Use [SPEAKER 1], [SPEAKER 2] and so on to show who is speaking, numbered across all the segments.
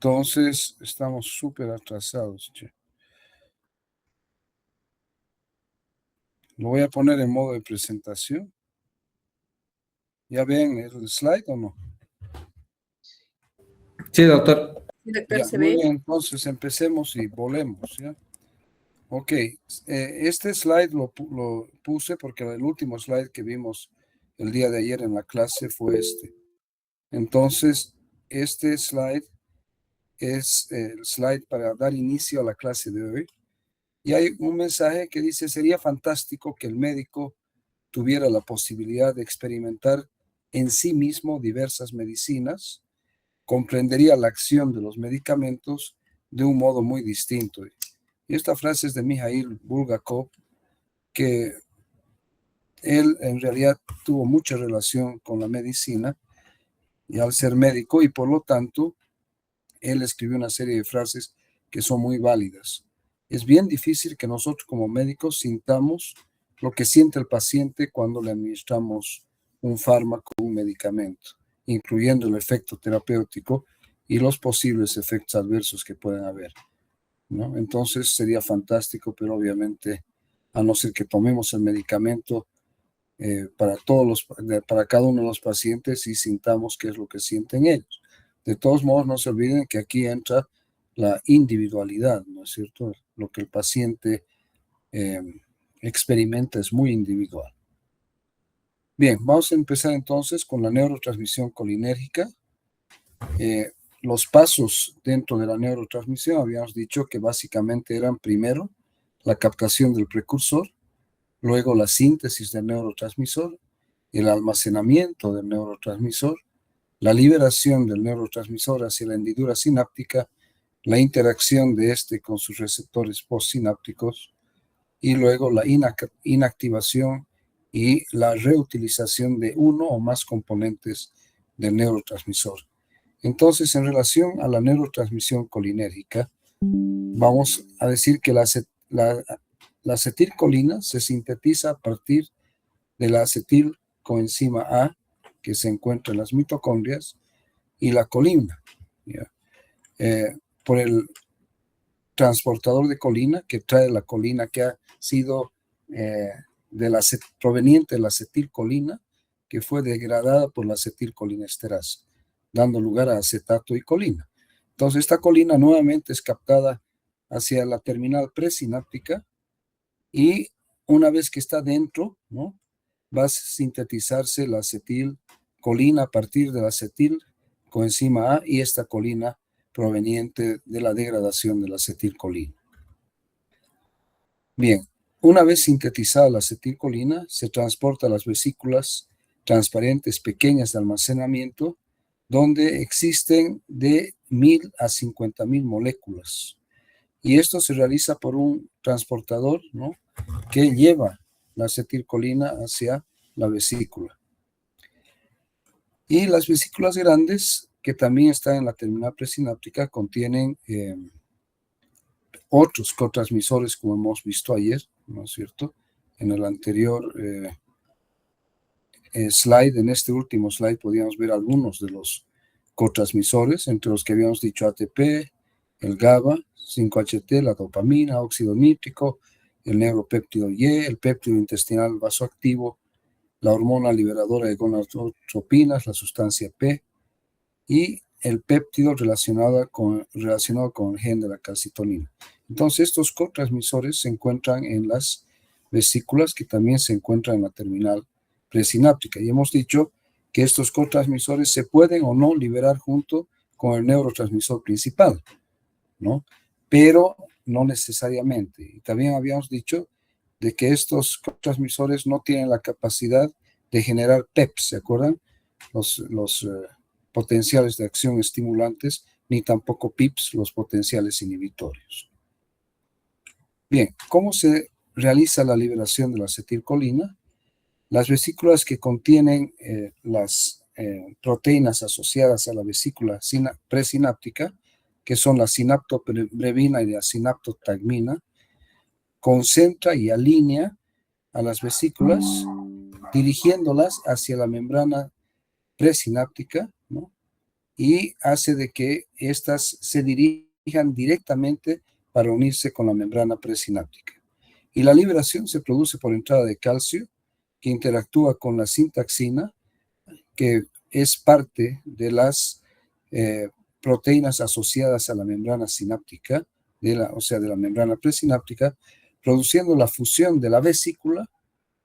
[SPEAKER 1] Entonces, estamos súper atrasados, che. Lo voy a poner en modo de presentación. ¿Ya ven el slide o no?
[SPEAKER 2] Sí, doctor.
[SPEAKER 3] Sí, doctor,
[SPEAKER 1] Ya,
[SPEAKER 3] se
[SPEAKER 1] muy
[SPEAKER 3] ve.
[SPEAKER 1] bien, entonces empecemos y volemos, ¿ya? Ok, este slide lo puse porque el último slide que vimos el día de ayer en la clase fue este. Entonces, este slide es el slide para dar inicio a la clase de hoy. Y hay un mensaje que dice, sería fantástico que el médico tuviera la posibilidad de experimentar en sí mismo diversas medicinas, comprendería la acción de los medicamentos de un modo muy distinto. Y esta frase es de Mikhail Bulgakov, que él en realidad tuvo mucha relación con la medicina y al ser médico, y por lo tanto, él escribió una serie de frases que son muy válidas. Es bien difícil que nosotros como médicos sintamos lo que siente el paciente cuando le administramos un fármaco o un medicamento, incluyendo el efecto terapéutico y los posibles efectos adversos que pueden haber, ¿no? Entonces sería fantástico, pero obviamente, a no ser que tomemos el medicamento para cada uno de los pacientes y sintamos qué es lo que sienten ellos. De todos modos, no se olviden que aquí entra la individualidad, ¿no es cierto? Lo que el paciente experimenta es muy individual. Bien, vamos a empezar entonces con la neurotransmisión colinérgica. Los pasos dentro de la neurotransmisión habíamos dicho que básicamente eran primero la captación del precursor, luego la síntesis del neurotransmisor, el almacenamiento del neurotransmisor, la liberación del neurotransmisor hacia la hendidura sináptica, la interacción de este con sus receptores postsinápticos y luego la inactivación y la reutilización de uno o más componentes del neurotransmisor. Entonces, en relación a la neurotransmisión colinérgica, vamos a decir que la acetilcolina se sintetiza a partir de la acetilcoenzima A, que se encuentra en las mitocondrias, y la colina, por el transportador de colina que trae la colina que ha sido proveniente de la acetilcolina, que fue degradada por la acetilcolinesterasa, dando lugar a acetato y colina. Entonces, esta colina nuevamente es captada hacia la terminal presináptica y una vez que está dentro, ¿no?, va a sintetizarse la acetilcolina a partir de la acetilcoenzima A y esta colina proveniente de la degradación de la acetilcolina. Bien, una vez sintetizada la acetilcolina, se transporta a las vesículas transparentes pequeñas de almacenamiento, donde existen de 1000 a 50.000 moléculas. Y esto se realiza por un transportador, ¿no?, que lleva la acetilcolina hacia la vesícula. Y las vesículas grandes, que también están en la terminal presináptica, contienen otros cotransmisores, como hemos visto ayer, ¿no es cierto? En el anterior slide, en este último slide, podíamos ver algunos de los cotransmisores, entre los que habíamos dicho ATP, el GABA, 5-HT, la dopamina, óxido nítrico, el neuropéptido Y, el péptido intestinal vasoactivo, la hormona liberadora de gonadotropinas, la sustancia P, y el péptido relacionado con el gen de la calcitonina. Entonces, estos cotransmisores se encuentran en las vesículas, que también se encuentran en la terminal presináptica. Y hemos dicho que estos cotransmisores se pueden o no liberar junto con el neurotransmisor principal, ¿no? Pero no necesariamente. Y también habíamos dicho de que estos cotransmisores no tienen la capacidad de generar PEPs, ¿se acuerdan? Los potenciales de acción estimulantes, ni tampoco PIPs, los potenciales inhibitorios. Bien, ¿cómo se realiza la liberación de la acetilcolina? Las vesículas que contienen las proteínas asociadas a la vesícula presináptica, que son la sinaptobrevina y la sinaptotagmina, concentra y alinea a las vesículas, dirigiéndolas hacia la membrana presináptica, ¿no?, y hace de que éstas se dirijan directamente para unirse con la membrana presináptica. Y la liberación se produce por entrada de calcio, que interactúa con la sintaxina, que es parte de las proteínas asociadas a la membrana sináptica, o sea, de la membrana presináptica, produciendo la fusión de la vesícula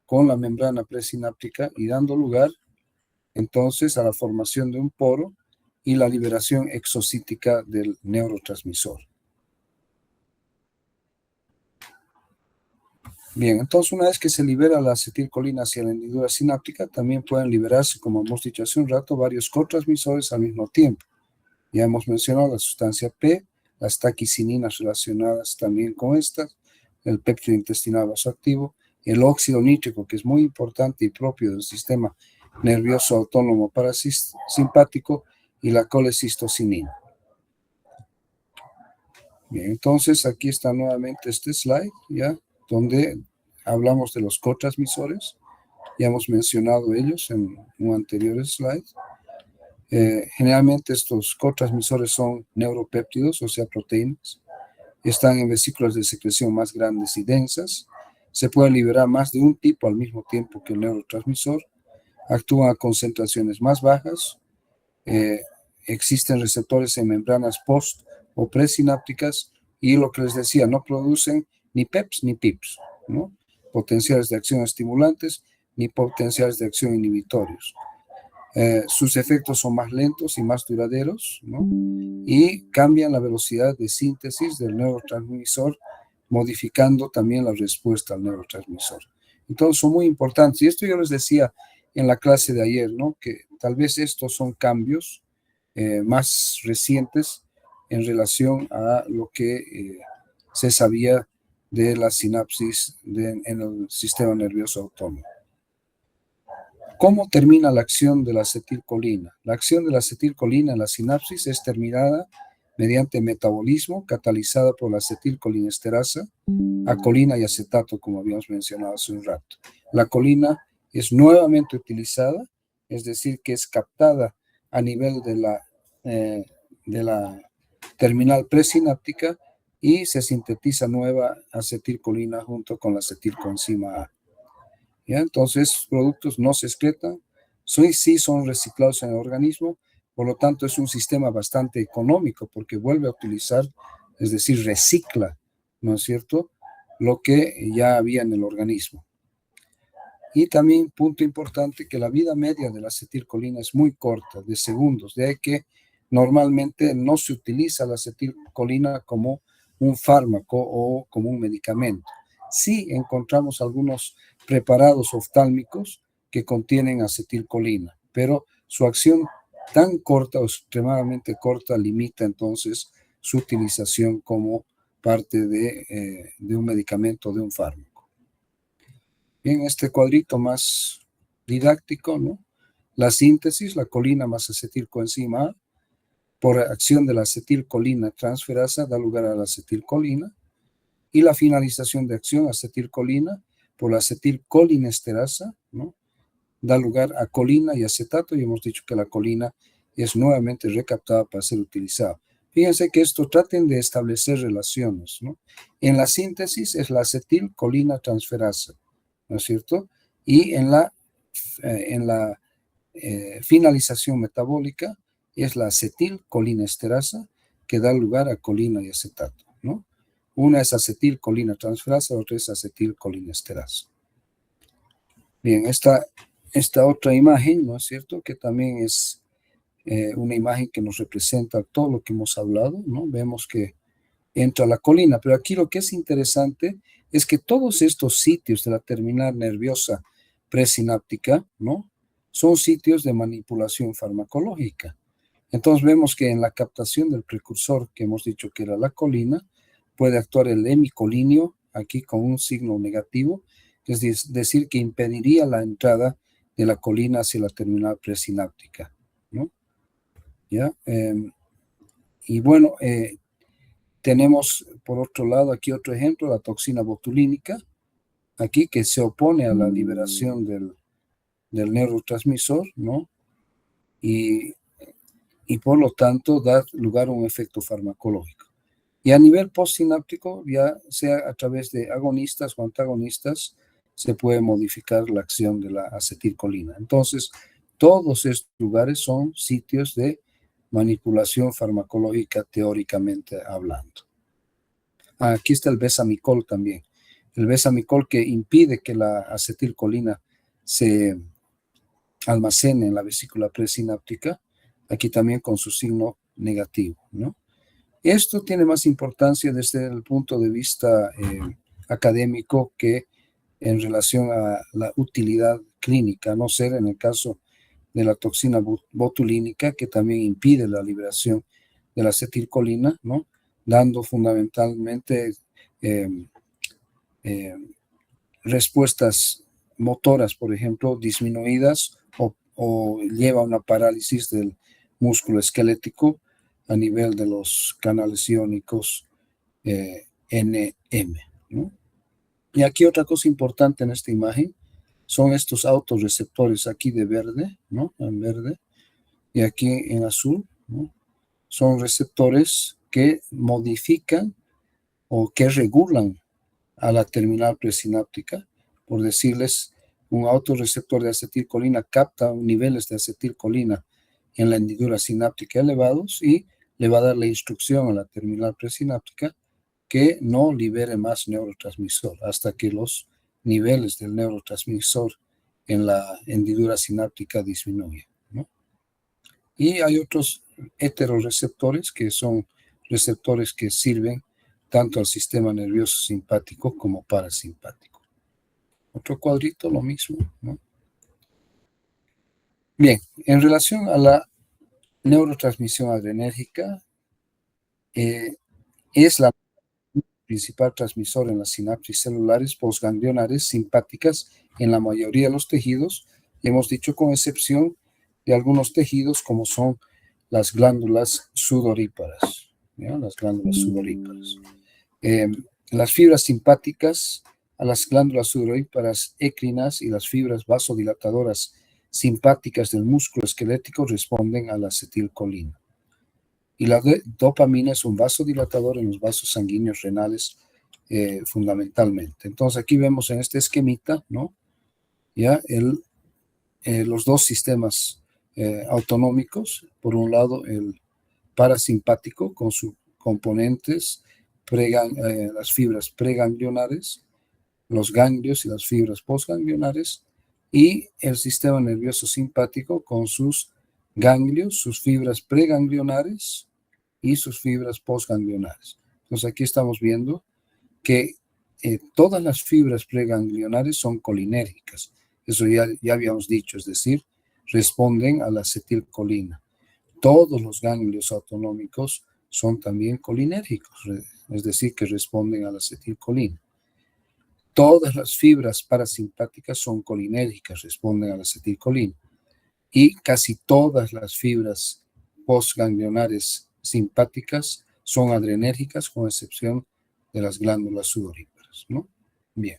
[SPEAKER 1] con la membrana presináptica y dando lugar entonces a la formación de un poro y la liberación exocítica del neurotransmisor. Bien, entonces una vez que se libera la acetilcolina hacia la hendidura sináptica, también pueden liberarse, como hemos dicho hace un rato, varios cotransmisores al mismo tiempo. Ya hemos mencionado la sustancia P, las taquicininas relacionadas también con estas, el péptido intestinal vasoactivo, el óxido nítrico, que es muy importante y propio del sistema nervioso autónomo parasimpático, y la colecistocinina. Bien, entonces aquí está nuevamente este slide, ¿ya? Donde hablamos de los cotransmisores. Ya hemos mencionado ellos en un anterior slide. Generalmente estos cotransmisores son neuropéptidos, o sea, proteínas. Están en vesículas de secreción más grandes y densas. Se puede liberar más de un tipo al mismo tiempo que el neurotransmisor. Actúan a concentraciones más bajas. Existen receptores en membranas post o presinápticas y lo que les decía, no producen ni PEPs ni PIPs, ¿no? Potenciales de acción estimulantes ni potenciales de acción inhibitorios. Sus efectos son más lentos y más duraderos, ¿no? Y cambian la velocidad de síntesis del neurotransmisor, modificando también la respuesta al neurotransmisor. Entonces son muy importantes. Y esto yo les decía en la clase de ayer, ¿no? Que tal vez estos son cambios más recientes en relación a lo que se sabía de la sinapsis en el sistema nervioso autónomo. ¿Cómo termina la acción de la acetilcolina? La acción de la acetilcolina en la sinapsis es terminada mediante metabolismo catalizada por la acetilcolinesterasa a colina y acetato, como habíamos mencionado hace un rato. La colina es nuevamente utilizada, es decir, que es captada a nivel de la terminal presináptica y se sintetiza nueva acetilcolina junto con la acetilcoenzima A. ¿Ya? Entonces, estos productos no se excretan, sí son reciclados en el organismo, por lo tanto es un sistema bastante económico porque vuelve a utilizar, es decir, recicla, ¿no es cierto?, lo que ya había en el organismo. Y también, punto importante, que la vida media de la acetilcolina es muy corta, de segundos, de ahí que normalmente no se utiliza la acetilcolina como un fármaco o como un medicamento. Sí encontramos algunos preparados oftálmicos que contienen acetilcolina, pero su acción tan corta o extremadamente corta limita entonces su utilización como parte de un medicamento, de un fármaco. Bien, este cuadrito más didáctico, ¿no? La síntesis, la colina más acetilcoenzima A, por acción de la acetilcolina transferasa da lugar a la acetilcolina, y la finalización de acción acetilcolina por la acetilcolinesterasa, ¿no?, da lugar a colina y acetato, y hemos dicho que la colina es nuevamente recaptada para ser utilizada. Fíjense que esto traten de establecer relaciones, ¿no? En la síntesis es la acetilcolina transferasa, ¿no es cierto? Y en la finalización metabólica es la acetilcolinesterasa que da lugar a colina y acetato, ¿no? Una es acetilcolina transferasa, otra es acetilcolinesterasa. Bien, esta otra imagen, ¿no es cierto?, que también es una imagen que nos representa todo lo que hemos hablado, ¿no? Vemos que entra la colina, pero aquí lo que es interesante es que todos estos sitios de la terminal nerviosa presináptica, ¿no?, son sitios de manipulación farmacológica. Entonces vemos que en la captación del precursor que hemos dicho que era la colina, puede actuar el hemicolinio aquí con un signo negativo, es decir, que impediría la entrada de la colina hacia la terminal presináptica, ¿no? ¿Ya? Y bueno, tenemos por otro lado aquí otro ejemplo, la toxina botulínica, aquí que se opone a la liberación del neurotransmisor, ¿no? Y y por lo tanto da lugar a un efecto farmacológico. Y a nivel postsináptico, ya sea a través de agonistas o antagonistas, se puede modificar la acción de la acetilcolina. Entonces, todos estos lugares son sitios de manipulación farmacológica teóricamente hablando. Aquí está el besamicol también. El besamicol que impide que la acetilcolina se almacene en la vesícula presináptica, aquí también con su signo negativo, ¿no? Esto tiene más importancia desde el punto de vista académico que en relación a la utilidad clínica, a no ser en el caso de la toxina botulínica, que también impide la liberación de la acetilcolina, ¿no? Dando fundamentalmente eh, eh, respuestas motoras, por ejemplo, disminuidas o lleva a una parálisis del músculo esquelético a nivel de los canales iónicos NM, ¿no? Y aquí otra cosa importante en esta imagen son estos autorreceptores aquí de verde, ¿no? En verde, y aquí en azul, ¿no? Son receptores que modifican o que regulan a la terminal presináptica. Por decirles, un autorreceptor de acetilcolina capta niveles de acetilcolina en la hendidura sináptica elevados y le va a dar la instrucción a la terminal presináptica que no libere más neurotransmisor hasta que los niveles del neurotransmisor en la hendidura sináptica disminuyen, ¿no? Y hay otros heteroreceptores que son receptores que sirven tanto al sistema nervioso simpático como parasimpático. Otro cuadrito, lo mismo, ¿no? Bien, en relación a la neurotransmisión adrenérgica, es la principal transmisor en las sinapsis celulares postganglionares simpáticas en la mayoría de los tejidos, hemos dicho con excepción de algunos tejidos como son las glándulas sudoríparas, ¿ya? Las glándulas sudoríparas. Las fibras simpáticas a las glándulas sudoríparas écrinas y las fibras vasodilatadoras simpáticas del músculo esquelético responden a la acetilcolina. Y la dopamina es un vasodilatador en los vasos sanguíneos renales fundamentalmente. Entonces aquí vemos en este esquemita, ¿no? Ya los dos sistemas autonómicos. Por un lado, el parasimpático con sus componentes, las fibras preganglionares, los ganglios y las fibras postganglionares, y el sistema nervioso simpático con sus ganglios, sus fibras preganglionares y sus fibras postganglionares. Entonces aquí estamos viendo que todas las fibras preganglionares son colinérgicas. Eso ya habíamos dicho, es decir, responden a la acetilcolina. Todos los ganglios autonómicos son también colinérgicos, es decir, que responden a la acetilcolina. Todas las fibras parasimpáticas son colinérgicas, responden a la acetilcolina. Y casi todas las fibras postganglionares simpáticas son adrenérgicas, con excepción de las glándulas sudoríparas, ¿no? Bien.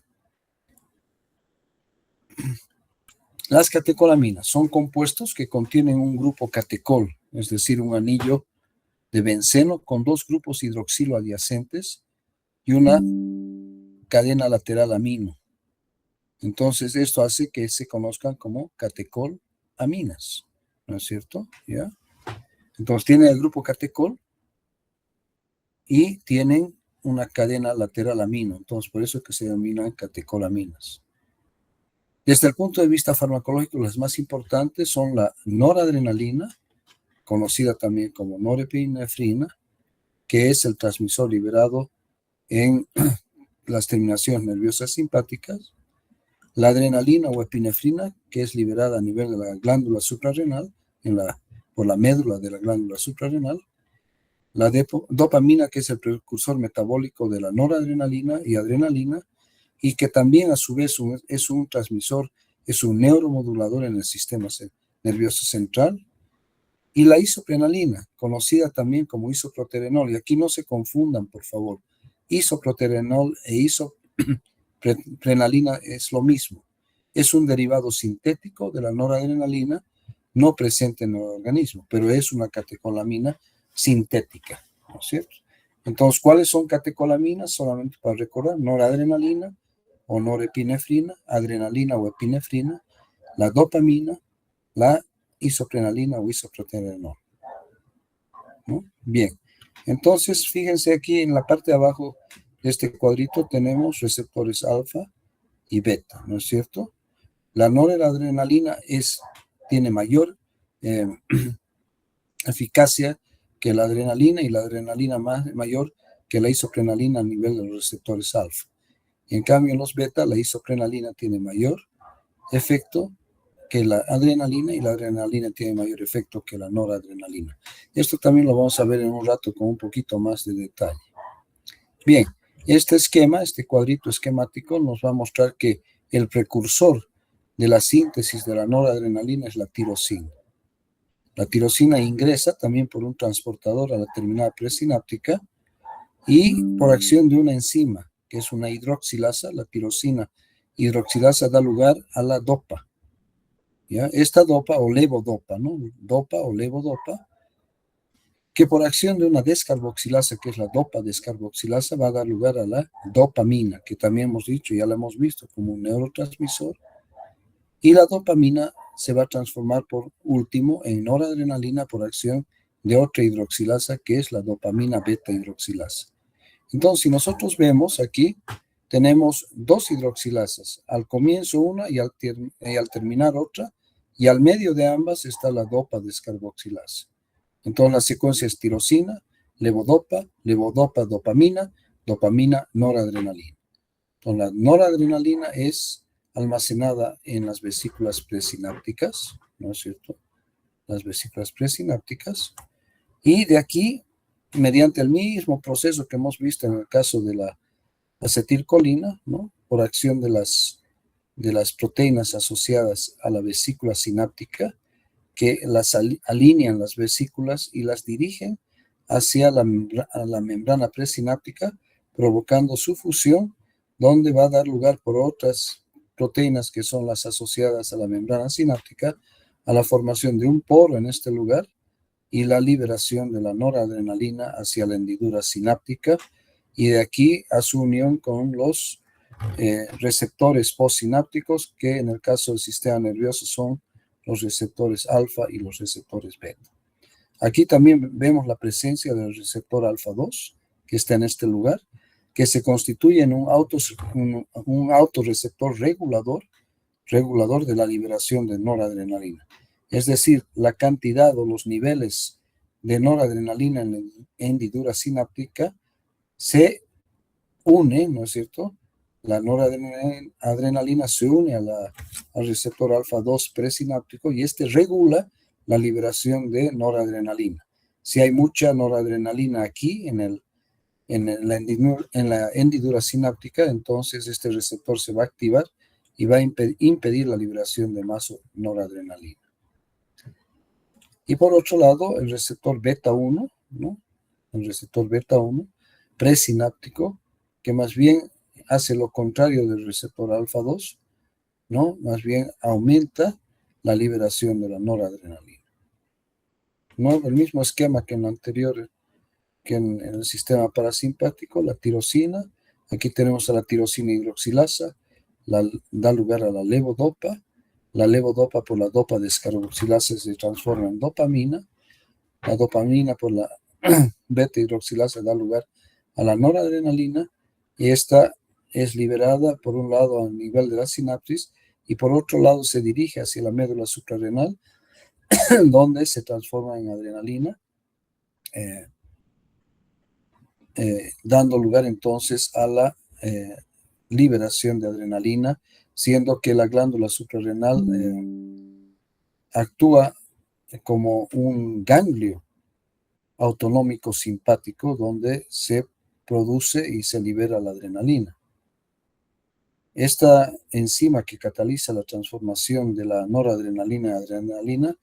[SPEAKER 1] Las catecolaminas son compuestos que contienen un grupo catecol, es decir, un anillo de benceno con dos grupos hidroxilo adyacentes y una cadena lateral amino. Entonces, esto hace que se conozcan como catecolaminas, ¿no es cierto? ¿Ya? Entonces, tienen el grupo catecol y tienen una cadena lateral amino. Entonces, por eso es que se denominan catecolaminas. Desde el punto de vista farmacológico, las más importantes son la noradrenalina, conocida también como norepinefrina, que es el transmisor liberado en las terminaciones nerviosas simpáticas, la adrenalina o epinefrina, que es liberada a nivel de la glándula suprarrenal, por la médula de la glándula suprarrenal, la dopamina, que es el precursor metabólico de la noradrenalina y adrenalina, y que también a su vez es un transmisor, es un neuromodulador en el sistema nervioso central, y la isoprenaline, conocida también como isoproterenol, y aquí no se confundan, por favor, isoproterenol e isoprenalina es lo mismo, es un derivado sintético de la noradrenalina no presente en el organismo, pero es una catecolamina sintética, ¿no es cierto? Entonces, ¿cuáles son catecolaminas? Solamente para recordar: noradrenalina o norepinefrina, adrenalina o epinefrina, la dopamina, la isoprenalina o isoproterenol, ¿no? Bien, entonces fíjense aquí en la parte de abajo de este cuadrito tenemos receptores alfa y beta, ¿no es cierto? La noradrenalina tiene mayor eh, eficacia que la adrenalina, y la adrenalina mayor que la isoprenalina a nivel de los receptores alfa. En cambio, en los beta, la isoprenalina tiene mayor efecto que la adrenalina, y la adrenalina tiene mayor efecto que la noradrenalina. Esto también lo vamos a ver en un rato con un poquito más de detalle. Bien, este esquema, este cuadrito esquemático nos va a mostrar que el precursor de la síntesis de la noradrenalina es la tirosina. La tirosina ingresa también por un transportador a la terminal presináptica y por acción de una enzima, que es una hidroxilasa. La tirosina hidroxilasa da lugar a la dopa, ¿ya? Esta dopa o levodopa, ¿no? Dopa o levodopa, que por acción de una descarboxilasa, que es la dopa descarboxilasa, va a dar lugar a la dopamina, que también hemos dicho, ya la hemos visto como un neurotransmisor, y la dopamina se va a transformar por último en noradrenalina por acción de otra hidroxilasa, que es la dopamina beta hidroxilasa. Entonces, si nosotros vemos aquí, tenemos dos hidroxilasas, al comienzo una y al terminar otra, y al medio de ambas está la dopa descarboxilasa. Entonces, la secuencia es tirosina, levodopa, levodopa, dopamina, dopamina, noradrenalina. Entonces, la noradrenalina es almacenada en las vesículas presinápticas, ¿no es cierto? Las vesículas presinápticas. Y de aquí, mediante el mismo proceso que hemos visto en el caso de la acetilcolina, ¿no? Por acción de las proteínas asociadas a la vesícula sináptica, que las alinean las vesículas y las dirigen hacia la membrana presináptica, provocando su fusión, donde va a dar lugar por otras proteínas que son las asociadas a la membrana sináptica a la formación de un poro en este lugar y la liberación de la noradrenalina hacia la hendidura sináptica, y de aquí a su unión con los receptores postsinápticos, que en el caso del sistema nervioso son los receptores alfa y los receptores beta. Aquí también vemos la presencia del receptor alfa 2, que está en este lugar, que se constituye en un autorreceptor regulador de la liberación de noradrenalina. Es decir, la cantidad o los niveles de noradrenalina en la hendidura sináptica se une, ¿no es cierto? La noradrenalina se une al receptor alfa 2 presináptico, y este regula la liberación de noradrenalina. Si hay mucha noradrenalina aquí en la hendidura sináptica, entonces este receptor se va a activar y va a impedir la liberación de más noradrenalina. Y por otro lado, el receptor beta 1, ¿no? El receptor beta 1 presináptico, que más bien hace lo contrario del receptor alfa 2, ¿no? Más bien aumenta la liberación de la noradrenalina. ¿No? El mismo esquema que en lo anterior, que en el sistema parasimpático, la tirosina. Aquí tenemos a la tirosina hidroxilasa, da lugar a la levodopa. La levodopa por la dopa descarboxilasa se transforma en dopamina. La dopamina por la beta hidroxilasa da lugar a la noradrenalina, y esta es liberada por un lado a nivel de la sinapsis y por otro lado se dirige hacia la médula suprarrenal, donde se transforma en adrenalina, dando lugar entonces a la liberación de adrenalina, siendo que la glándula suprarrenal actúa como un ganglio autonómico simpático donde se produce y se libera la adrenalina. Esta enzima que cataliza la transformación de la noradrenalina a adrenalina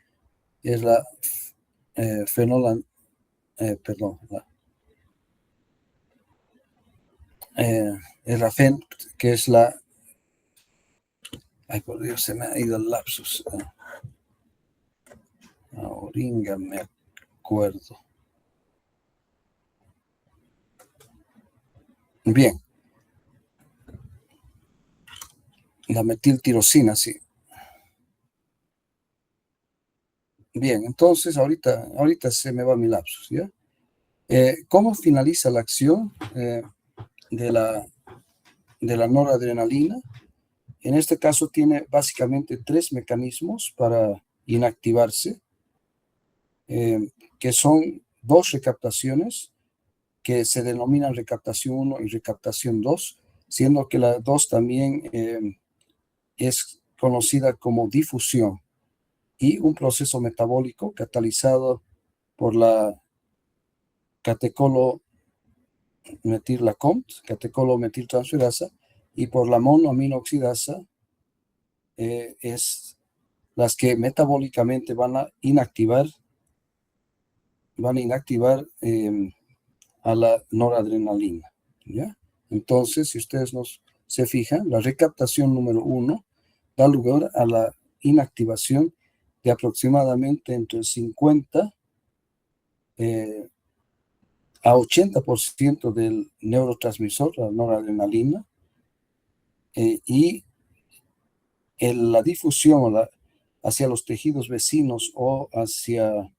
[SPEAKER 1] es la es la FEN, que es la... Ay, por Dios, se me ha ido el lapsus. Ahorita me acuerdo. Bien. La metiltirosina, sí. Bien, entonces ahorita se me va mi lapsus, ¿ya? ¿Cómo finaliza la acción de la noradrenalina? En este caso tiene básicamente tres mecanismos para inactivarse, que son dos recaptaciones que se denominan recaptación 1 y recaptación 2, siendo que la 2 también es conocida como difusión, y un proceso metabólico catalizado por la catecolo-metiltransferasa y por la monoaminoxidasa, es las que metabólicamente van a inactivar a la noradrenalina, ¿ya? Entonces, si ustedes se fijan, la recaptación número 1 da lugar a la inactivación de aproximadamente entre el 50 a 80% del neurotransmisor, la noradrenalina, y la difusión hacia los tejidos vecinos o hacia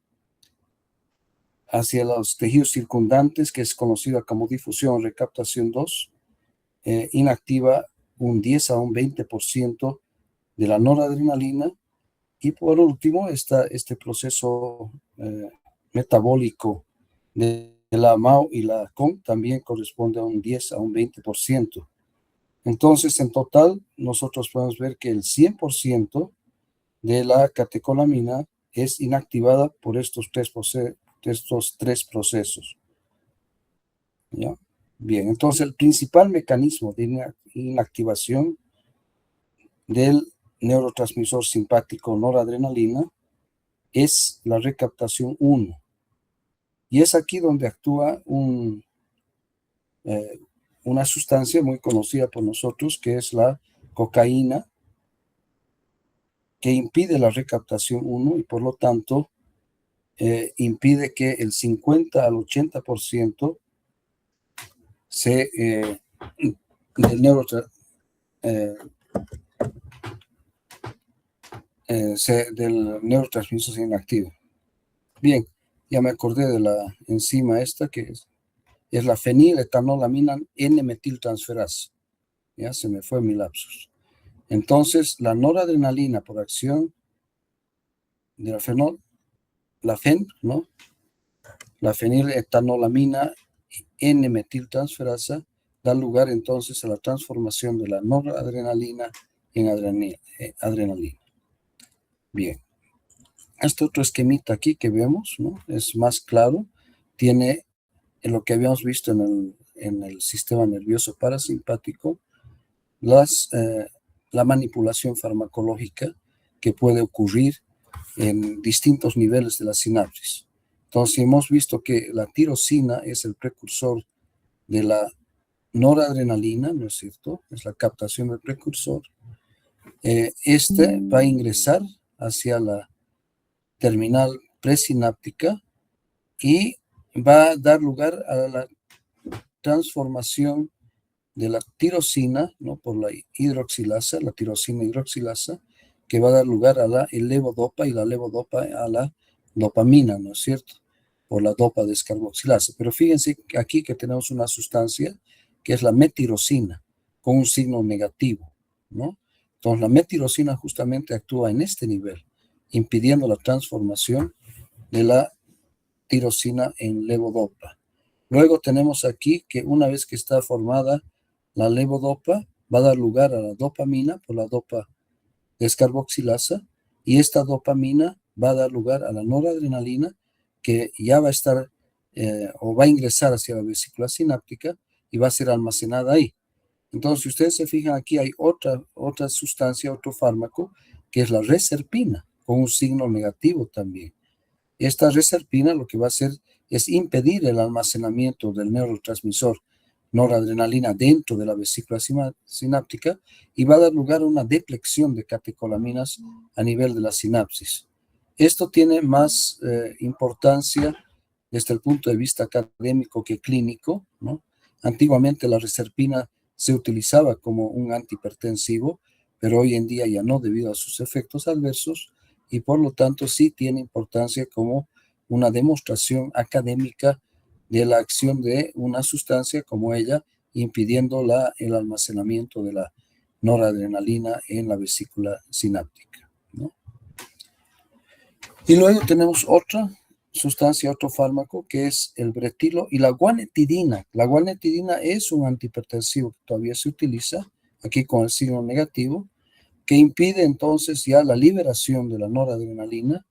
[SPEAKER 1] los tejidos circundantes, que es conocida como difusión recaptación 2, inactiva un 10 a un 20% de la noradrenalina. Y por último está este proceso metabólico de la MAO y la COM, también corresponde a un 10 a un 20%. Entonces, en total, nosotros podemos ver que el 100% de la catecolamina es inactivada por estos tres procesos, ¿ya? Bien, entonces el principal mecanismo de inactivación del neurotransmisor simpático noradrenalina es la recaptación 1. Y es aquí donde actúa una sustancia muy conocida por nosotros, que es la cocaína, que impide la recaptación 1 y por lo tanto impide que el 50 al 80% del del neurotransmisor se inactive. Bien, ya me acordé de la enzima esta, que es la feniletanolamina N-metiltransferasa. Ya se me fue mi lapsus. Entonces, la noradrenalina por acción de la FEN, ¿no? La feniletanolamina N-metiltransferasa da lugar entonces a la transformación de la noradrenalina en adrenalina. Bien. Este otro esquemita aquí que vemos, ¿no? Es más claro. Tiene lo que habíamos visto en el sistema nervioso parasimpático, la manipulación farmacológica que puede ocurrir en distintos niveles de la sinapsis. Entonces, hemos visto que la tirosina es el precursor de la noradrenalina, ¿no es cierto? Es la captación del precursor. Este va a ingresar hacia la terminal presináptica y va a dar lugar a la transformación de la tirosina, ¿no? Por la hidroxilasa, la tirosina hidroxilasa, que va a dar lugar a la levodopa y la levodopa a la dopamina, ¿no es cierto? Por la dopa descarboxilasa. Pero fíjense aquí que tenemos una sustancia que es la metirosina, con un signo negativo, ¿no? Entonces la metirosina justamente actúa en este nivel, impidiendo la transformación de la tirosina en levodopa. Luego tenemos aquí que una vez que está formada la levodopa, va a dar lugar a la dopamina por la dopa descarboxilasa, y esta dopamina va a dar lugar a la noradrenalina, que ya va a estar o va a ingresar hacia la vesícula sináptica y va a ser almacenada ahí. Entonces, si ustedes se fijan aquí, hay otra sustancia, otro fármaco, que es la reserpina, con un signo negativo también. Esta reserpina lo que va a hacer es impedir el almacenamiento del neurotransmisor noradrenalina dentro de la vesícula sináptica y va a dar lugar a una deplexión de catecolaminas a nivel de la sinapsis. Esto tiene más importancia desde el punto de vista académico que clínico, ¿no? Antiguamente la reserpina se utilizaba como un antihipertensivo, pero hoy en día ya no debido a sus efectos adversos y por lo tanto sí tiene importancia como una demostración académica de la acción de una sustancia como ella, impidiendo el almacenamiento de la noradrenalina en la vesícula sináptica, ¿no? Y luego tenemos otra sustancia, otro fármaco, que es el bretilo y la guanetidina. La guanetidina es un antihipertensivo que todavía se utiliza, aquí con el signo negativo, que impide entonces ya la liberación de la noradrenalina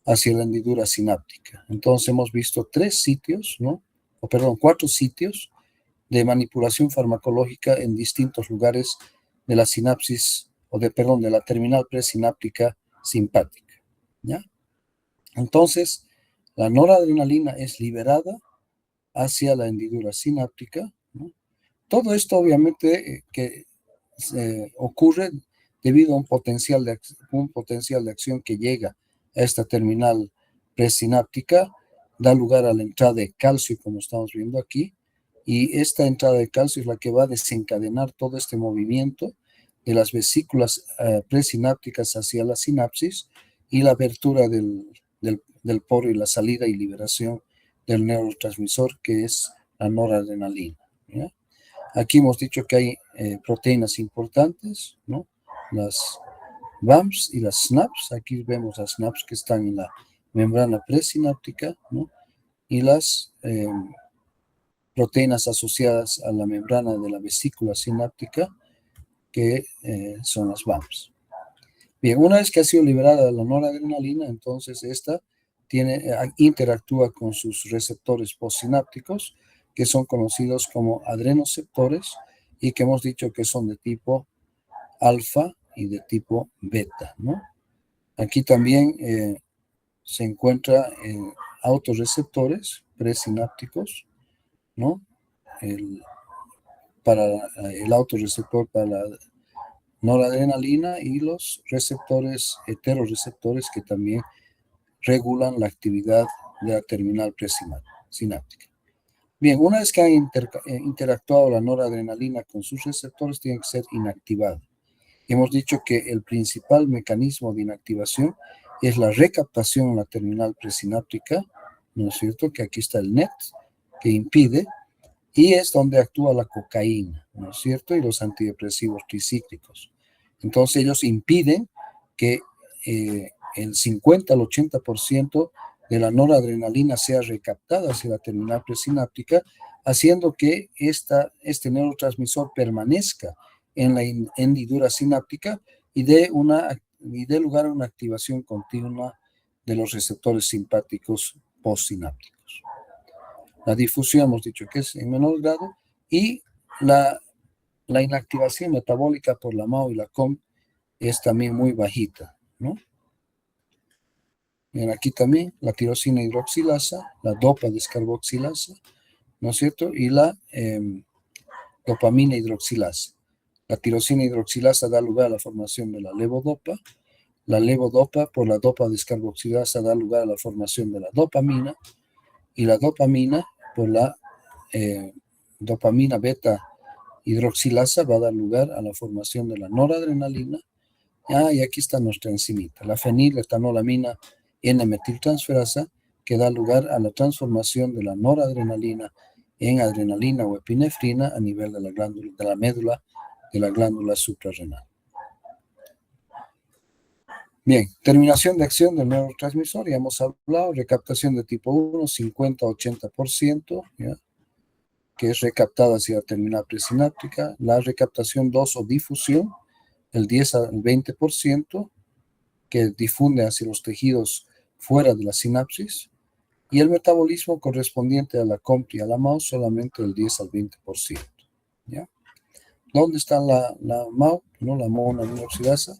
[SPEAKER 1] hacia la hendidura sináptica. Entonces hemos visto 3 sitios, ¿no? O perdón, 4 sitios de manipulación farmacológica en distintos lugares de la sinapsis, perdón, de la terminal presináptica simpática, ¿ya? Entonces, la noradrenalina es liberada hacia la hendidura sináptica, ¿no? Todo esto obviamente que ocurre debido a un potencial de acción que llega a esta terminal presináptica, da lugar a la entrada de calcio, como estamos viendo aquí, y esta entrada de calcio es la que va a desencadenar todo este movimiento de las vesículas presinápticas hacia la sinapsis y la apertura del poro y la salida y liberación del neurotransmisor que es la noradrenalina, ¿ya? Aquí hemos dicho que hay proteínas importantes, ¿no? Las VAMPs y las SNAPs. Aquí vemos las SNAPs que están en la membrana presináptica, ¿no? Y las proteínas asociadas a la membrana de la vesícula sináptica, que son las VAMPs. Bien, una vez que ha sido liberada la noradrenalina, entonces esta interactúa con sus receptores postsinápticos, que son conocidos como adrenoceptores y que hemos dicho que son de tipo alfa y de tipo beta, ¿no? Aquí también se encuentra autorreceptores presinápticos, ¿no? El autorreceptor para la noradrenalina y los receptores heteroreceptores que también regulan la actividad de la terminal presináptica. Bien, una vez que ha interactuado la noradrenalina con sus receptores, tiene que ser inactivada. Hemos dicho que el principal mecanismo de inactivación es la recaptación en la terminal presináptica, ¿no es cierto? Que aquí está el NET, que impide, y es donde actúa la cocaína, ¿no es cierto? Y los antidepresivos tricíclicos. Entonces ellos impiden que el 50 al 80% de la noradrenalina sea recaptada hacia la terminal presináptica, haciendo que este neurotransmisor permanezca en la hendidura sináptica y dé lugar a una activación continua de los receptores simpáticos postsinápticos. La difusión hemos dicho que es en menor grado y la inactivación metabólica por la MAO y la COM es también muy bajita, ¿no? Bien, aquí también la tirosina hidroxilasa, la dopa descarboxilasa, ¿no es cierto? Y la dopamina hidroxilasa. La tirosina hidroxilasa da lugar a la formación de la levodopa. La levodopa por la dopa descarboxilasa da lugar a la formación de la dopamina. Y la dopamina por la dopamina beta hidroxilasa va a dar lugar a la formación de la noradrenalina. Y aquí está nuestra enzimita, la feniletonolamina N-metiltransferasa, que da lugar a la transformación de la noradrenalina en adrenalina o epinefrina a nivel de la médula de la glándula suprarrenal. Bien, terminación de acción del neurotransmisor, ya hemos hablado, recaptación de tipo 1, 50-80%, ¿ya? Que es recaptada hacia la terminal presináptica, la recaptación 2 o difusión, el 10 al 20%, que difunde hacia los tejidos fuera de la sinapsis, y el metabolismo correspondiente a la COMT y a la MAO solamente del 10 al 20%. ¿Ya? ¿Dónde está la MAO? ¿No? La monoaminoxidasa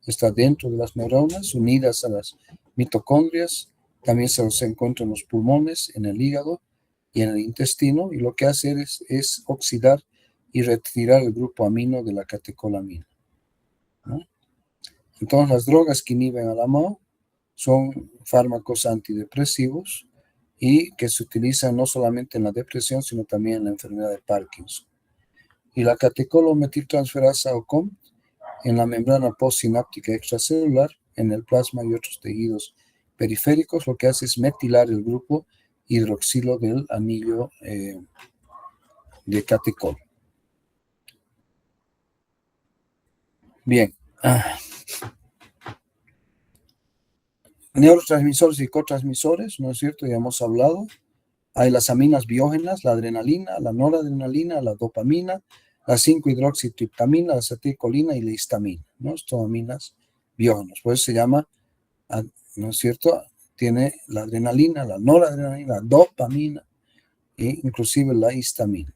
[SPEAKER 1] está dentro de las neuronas, unidas a las mitocondrias, también se encuentra en los pulmones, en el hígado y en el intestino, y lo que hace es oxidar y retirar el grupo amino de la catecolamina, ¿no? Entonces, las drogas que inhiben a la MAO son fármacos antidepresivos y que se utilizan no solamente en la depresión, sino también en la enfermedad de Parkinson. Y la catecolometiltransferasa o COMT en la membrana postsináptica extracelular, en el plasma y otros tejidos periféricos, lo que hace es metilar el grupo hidroxilo del anillo de catecol. Bien. Neurotransmisores y cotransmisores, ¿no es cierto? Ya hemos hablado. Hay las aminas biógenas, la adrenalina, la noradrenalina, la dopamina, la 5-hidroxitriptamina, la acetilcolina y la histamina, ¿no? Son aminas biógenas. Por eso se llama, ¿no es cierto? Tiene la adrenalina, la noradrenalina, la dopamina e inclusive la histamina,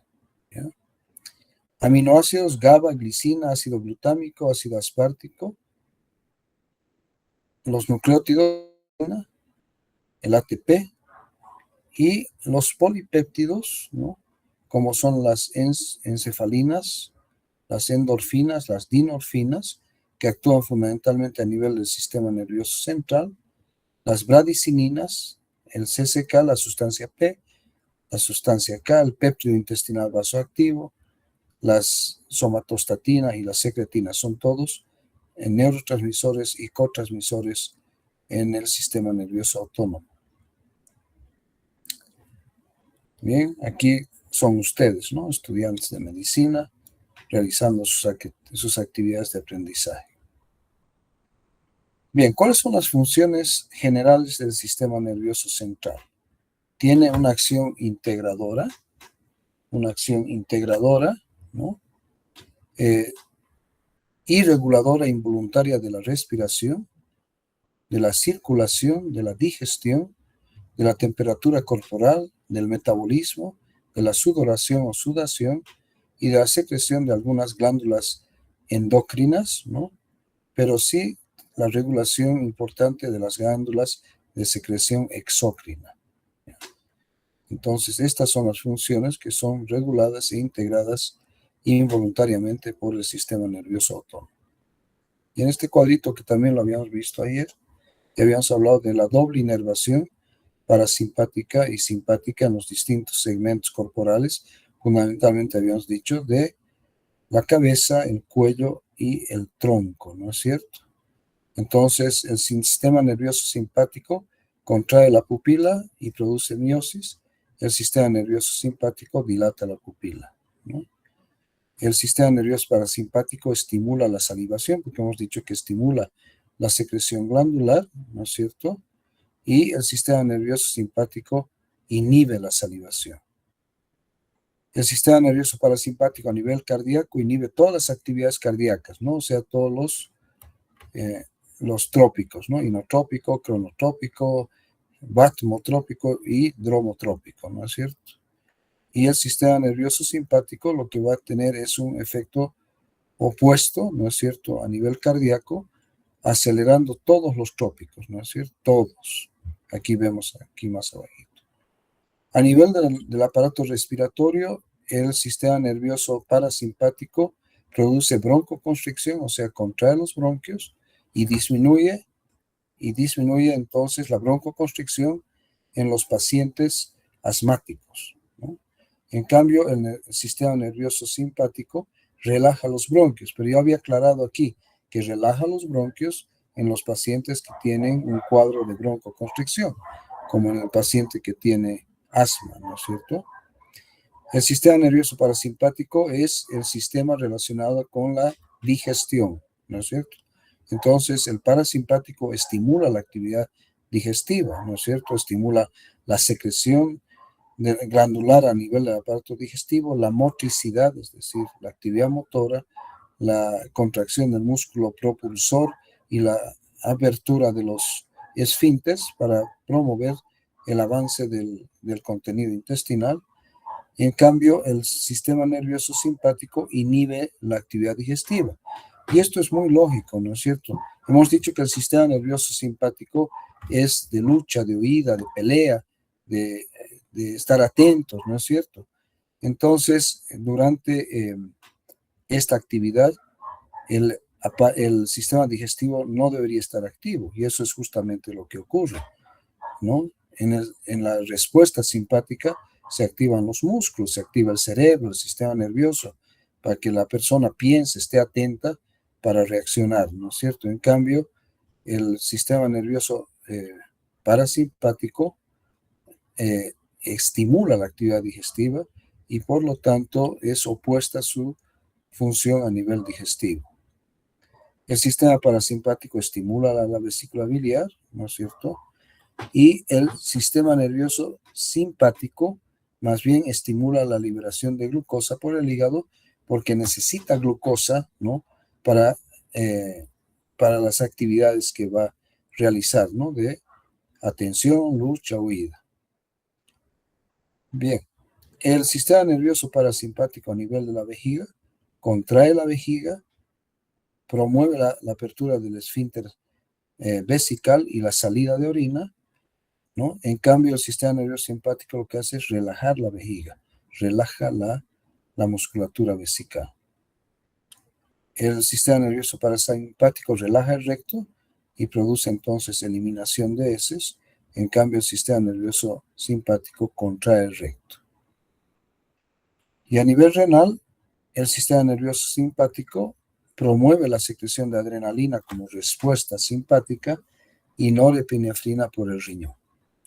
[SPEAKER 1] ¿ya? Aminoácidos, GABA, glicina, ácido glutámico, ácido aspartico, los nucleótidos, el ATP y los polipéptidos, ¿no? Como son las encefalinas, las endorfinas, las dinorfinas, que actúan fundamentalmente a nivel del sistema nervioso central, las bradicininas, el CCK, la sustancia P, la sustancia K, el péptido intestinal vasoactivo, las somatostatina y la secretina, son todos neurotransmisores y cotransmisores en el sistema nervioso autónomo. Bien, aquí son ustedes, ¿no? Estudiantes de medicina, realizando sus actividades de aprendizaje. Bien, ¿cuáles son las funciones generales del sistema nervioso central? Tiene una acción integradora, ¿no? Y reguladora involuntaria de la respiración, de la circulación, de la digestión, de la temperatura corporal, del metabolismo, de la sudoración o sudación y de la secreción de algunas glándulas endocrinas, ¿no? Pero sí la regulación importante de las glándulas de secreción exócrina. Entonces, estas son las funciones que son reguladas e integradas involuntariamente por el sistema nervioso autónomo. Y en este cuadrito, que también lo habíamos visto ayer, ya habíamos hablado de la doble inervación parasimpática y simpática en los distintos segmentos corporales. Fundamentalmente habíamos dicho de la cabeza, el cuello y el tronco, ¿no es cierto? Entonces, el sistema nervioso simpático contrae la pupila y produce miosis. El sistema nervioso simpático dilata la pupila, ¿no? El sistema nervioso parasimpático estimula la salivación, porque hemos dicho que estimula la secreción glandular, ¿no es cierto? Y el sistema nervioso simpático inhibe la salivación. El sistema nervioso parasimpático a nivel cardíaco inhibe todas las actividades cardíacas, ¿no? O sea, todos los trópicos, ¿no? Inotrópico, cronotrópico, batmotrópico y dromotrópico, ¿no es cierto? Y el sistema nervioso simpático lo que va a tener es un efecto opuesto, ¿no es cierto?, a nivel cardíaco, acelerando todos los trópicos, ¿no es cierto? Todos. Aquí vemos, aquí más abajito. A nivel del aparato respiratorio, el sistema nervioso parasimpático produce broncoconstricción, o sea, contrae los bronquios y disminuye entonces la broncoconstricción en los pacientes asmáticos, ¿no? En cambio, el sistema nervioso simpático relaja los bronquios, pero yo había aclarado aquí que relaja los bronquios en los pacientes que tienen un cuadro de broncoconstricción, como en el paciente que tiene asma, ¿no es cierto? El sistema nervioso parasimpático es el sistema relacionado con la digestión, ¿no es cierto? Entonces, el parasimpático estimula la actividad digestiva, ¿no es cierto? Estimula la secreción glandular a nivel del aparato digestivo, la motricidad, es decir, la actividad motora, la contracción del músculo propulsor y la abertura de los esfínteres para promover el avance del contenido intestinal. En cambio, el sistema nervioso simpático inhibe la actividad digestiva. Y esto es muy lógico, ¿no es cierto? Hemos dicho que el sistema nervioso simpático es de lucha, de huida, de pelea, de estar atentos, ¿no es cierto? Entonces, durante esta actividad, el el sistema digestivo no debería estar activo, y eso es justamente lo que ocurre, ¿no? En la respuesta simpática se activan los músculos, se activa el cerebro, el sistema nervioso, para que la persona piense, esté atenta para reaccionar, ¿no es cierto? En cambio, el sistema nervioso parasimpático estimula la actividad digestiva y por lo tanto es opuesta a su función a nivel digestivo. El sistema parasimpático estimula la vesícula biliar, ¿no es cierto? Y el sistema nervioso simpático más bien estimula la liberación de glucosa por el hígado porque necesita glucosa, ¿no? Para las actividades que va a realizar, ¿no? De atención, lucha, huida. Bien, el sistema nervioso parasimpático a nivel de la vejiga contrae la vejiga, promueve la apertura del esfínter vesical y la salida de orina, ¿no? En cambio, el sistema nervioso simpático lo que hace es relajar la vejiga, relaja la musculatura vesical. El sistema nervioso parasimpático relaja el recto y produce entonces eliminación de heces. En cambio, el sistema nervioso simpático contrae el recto. Y a nivel renal, el sistema nervioso simpático promueve la secreción de adrenalina como respuesta simpática y norepinefrina por el riñón.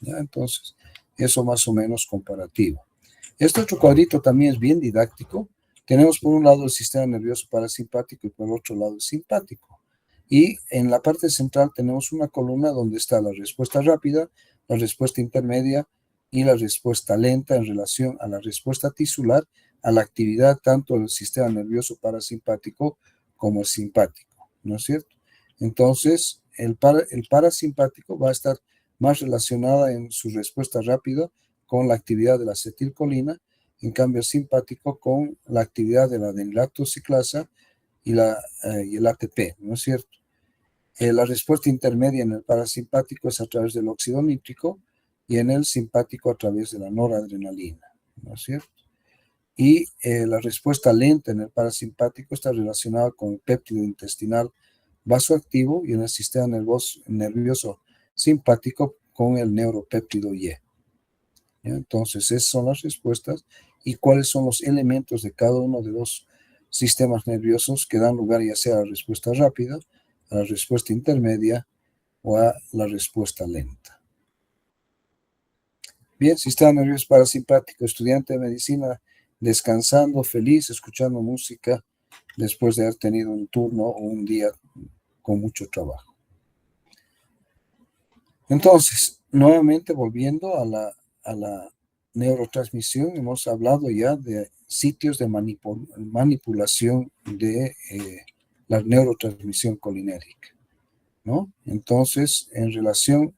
[SPEAKER 1] ¿Ya? Entonces, eso más o menos comparativo. Este otro cuadrito también es bien didáctico. Tenemos por un lado el sistema nervioso parasimpático y por otro lado el simpático. Y en la parte central tenemos una columna donde está la respuesta rápida, la respuesta intermedia y la respuesta lenta en relación a la respuesta tisular, a la actividad tanto del sistema nervioso parasimpático como el simpático, ¿no es cierto? Entonces, el parasimpático va a estar más relacionada en su respuesta rápida con la actividad de la acetilcolina, en cambio el simpático con la actividad de la adenilatociclasa y el ATP, ¿no es cierto? La respuesta intermedia en el parasimpático es a través del óxido nítrico y en el simpático a través de la noradrenalina, ¿no es cierto? Y la respuesta lenta en el parasimpático está relacionada con el péptido intestinal vasoactivo y en el sistema nervioso simpático con el neuropéptido Y. ¿Ya? Entonces, esas son las respuestas y cuáles son los elementos de cada uno de los sistemas nerviosos que dan lugar ya sea a la respuesta rápida, a la respuesta intermedia o a la respuesta lenta. Bien, sistema nervioso parasimpático, estudiante de medicina, descansando, feliz, escuchando música después de haber tenido un turno o un día con mucho trabajo. Entonces, nuevamente volviendo a la neurotransmisión, hemos hablado ya de sitios de manipulación de la neurotransmisión colinérgica, ¿no? Entonces, en relación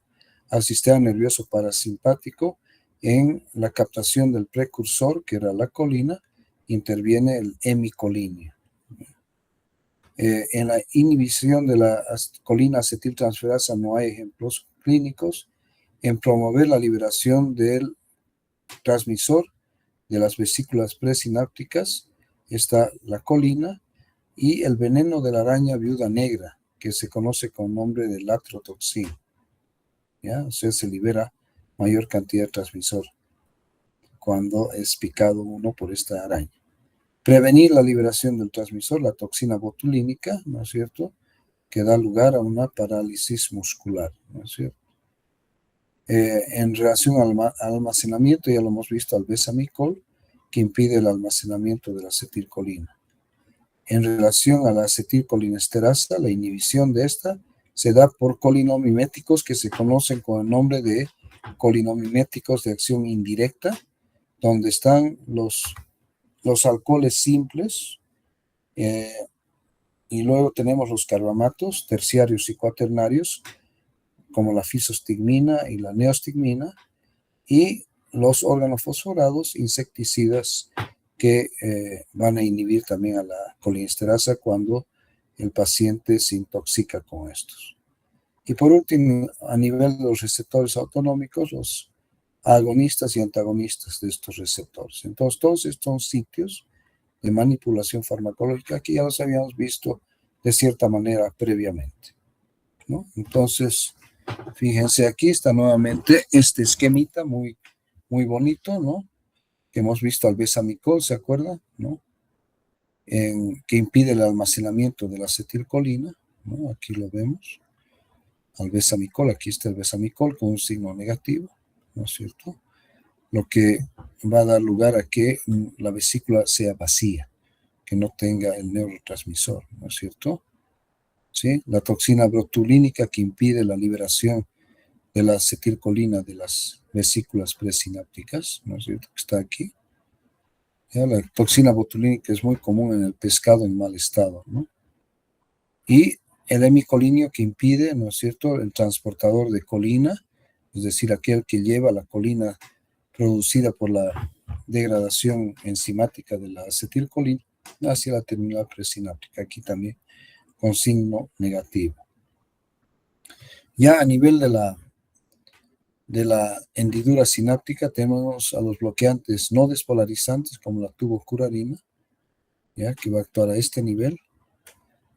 [SPEAKER 1] al sistema nervioso parasimpático, en la captación del precursor, que era la colina, interviene el hemicolinio. En la inhibición de la colina acetiltransferasa no hay ejemplos clínicos. En promover la liberación del transmisor de las vesículas presinápticas está la colina y el veneno de la araña viuda negra, que se conoce con el nombre de latrotoxina. ¿Ya? O sea, se libera mayor cantidad de transmisor cuando es picado uno por esta araña. Prevenir la liberación del transmisor, la toxina botulínica, ¿no es cierto?, que da lugar a una parálisis muscular, ¿no es cierto? En relación al almacenamiento, ya lo hemos visto, al besamicol, que impide el almacenamiento de la acetilcolina. En relación a la acetilcolinesterasa, la inhibición de esta se da por colinomiméticos que se conocen con el nombre de colinomiméticos de acción indirecta, donde están los alcoholes simples, y luego tenemos los carbamatos terciarios y cuaternarios, como la fisostigmina y la neostigmina, y los organofosforados insecticidas que van a inhibir también a la colinesterasa cuando el paciente se intoxica con estos. Y por último, a nivel de los receptores autonómicos, los agonistas y antagonistas de estos receptores. Entonces, todos estos sitios de manipulación farmacológica que ya los habíamos visto de cierta manera previamente, ¿no? Entonces, fíjense, aquí está nuevamente este esquemita muy, muy bonito, ¿no? Que hemos visto al besamicol, ¿se acuerdan? ¿No? Que impide el almacenamiento de la acetilcolina, ¿no? Aquí lo vemos, al besamicol, aquí está el besamicol con un signo negativo, ¿no es cierto? Lo que va a dar lugar a que la vesícula sea vacía, que no tenga el neurotransmisor, ¿no es cierto? ¿Sí? La toxina botulínica que impide la liberación de la acetilcolina de las vesículas presinápticas, ¿no es cierto? Que está aquí. ¿Ya? La toxina botulínica es muy común en el pescado en mal estado, ¿no? Y el hemicolinio que impide, ¿no es cierto?, el transportador de colina, es decir, aquel que lleva la colina producida por la degradación enzimática de la acetilcolina hacia la terminal presináptica, aquí también con signo negativo. Ya a nivel de la hendidura sináptica tenemos a los bloqueantes no despolarizantes como la tubocurarina, ¿ya? Que va a actuar a este nivel,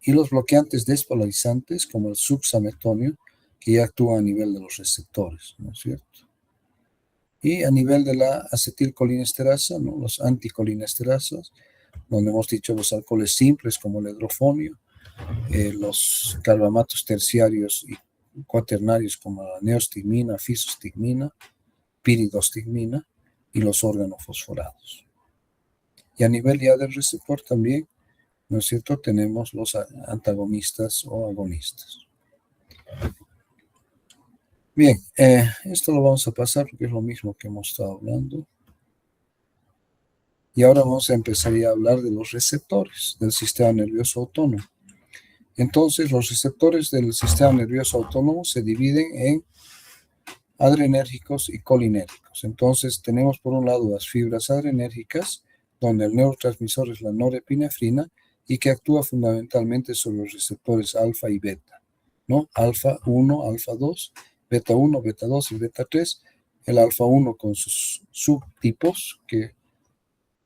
[SPEAKER 1] y los bloqueantes despolarizantes como el succinilmetonio, que ya actúa a nivel de los receptores, ¿no es cierto? Y a nivel de la acetilcolinesterasa, ¿no? Los anticolinesterasas, donde hemos dicho los alcoholes simples como el hidrofonio, los carbamatos terciarios y cuaternarios como la neostigmina, fisostigmina, piridostigmina y los organofosforados. Y a nivel ya del receptor también, ¿no es cierto?, tenemos los antagonistas o agonistas. Bien, esto lo vamos a pasar porque es lo mismo que hemos estado hablando. Y ahora vamos a empezar a hablar de los receptores del sistema nervioso autónomo. Entonces, los receptores del sistema nervioso autónomo se dividen en adrenérgicos y colinérgicos. Entonces, tenemos por un lado las fibras adrenérgicas, donde el neurotransmisor es la norepinefrina y que actúa fundamentalmente sobre los receptores alfa y beta, ¿no? Alfa 1, alfa 2, beta 1, beta 2 y beta 3. El alfa 1 con sus subtipos que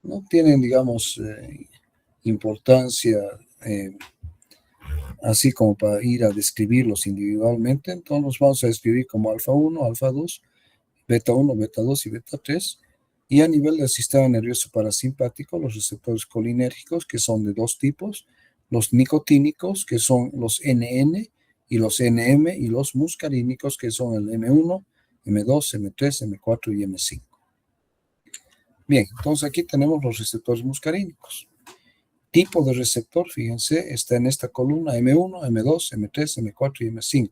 [SPEAKER 1] no tienen, digamos, importancia así como para ir a describirlos individualmente. Entonces los vamos a describir como alfa 1, alfa 2, beta 1, beta 2 y beta 3. Y a nivel del sistema nervioso parasimpático, los receptores colinérgicos, que son de dos tipos, los nicotínicos, que son los NN y los NM, y los muscarínicos, que son el M1, M2, M3, M4 y M5. Bien, entonces aquí tenemos los receptores muscarínicos. Tipo de receptor, fíjense, está en esta columna M1, M2, M3, M4 y M5.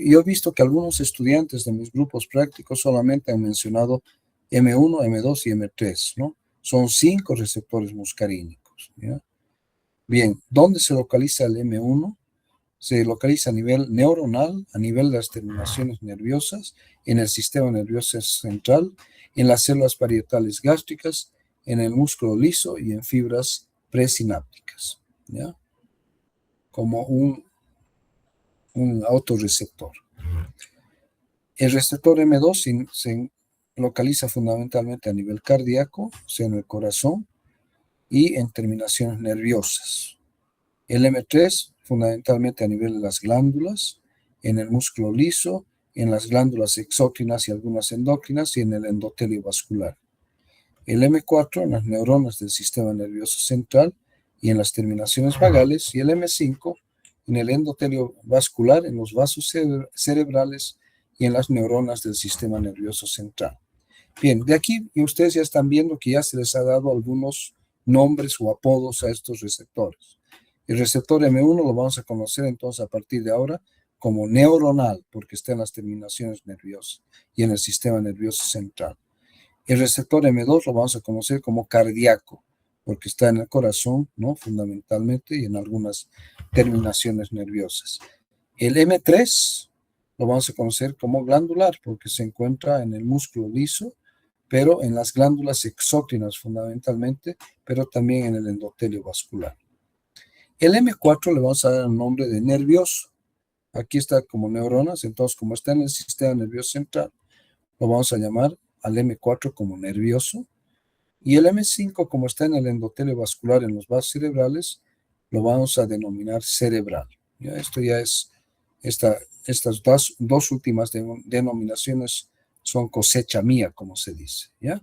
[SPEAKER 1] Yo he visto que algunos estudiantes de mis grupos prácticos solamente han mencionado M1, M2 y M3, ¿no? Son 5 receptores muscarínicos, ¿ya? Bien, ¿dónde se localiza el M1? Se localiza a nivel neuronal, a nivel de las terminaciones nerviosas, en el sistema nervioso central, en las células parietales gástricas, en el músculo liso y en fibras presinápticas, ¿ya? Como un autorreceptor. El receptor M2 se localiza fundamentalmente a nivel cardíaco, o sea, en el corazón, y en terminaciones nerviosas. El M3 fundamentalmente a nivel de las glándulas, en el músculo liso, en las glándulas exócrinas y algunas endócrinas y en el endotelio vascular. El M4 en las neuronas del sistema nervioso central y en las terminaciones vagales, y el M5 en el endotelio vascular, en los vasos cerebrales y en las neuronas del sistema nervioso central. Bien, de aquí ustedes ya están viendo que ya se les ha dado algunos nombres o apodos a estos receptores. El receptor M1 lo vamos a conocer entonces a partir de ahora como neuronal, porque está en las terminaciones nerviosas y en el sistema nervioso central. El receptor M2 lo vamos a conocer como cardíaco, porque está en el corazón, ¿no? Fundamentalmente, y en algunas terminaciones nerviosas. El M3 lo vamos a conocer como glandular, porque se encuentra en el músculo liso, pero en las glándulas exócrinas fundamentalmente, pero también en el endotelio vascular. El M4 le vamos a dar el nombre de nervioso. Aquí está como neuronas, entonces como está en el sistema nervioso central, lo vamos a llamar al M4 como nervioso, y el M5 como está en el endotelio vascular en los vasos cerebrales, lo vamos a denominar cerebral. ¿Ya? Esto ya es, estas dos últimas denominaciones son cosecha mía, como se dice. ¿Ya?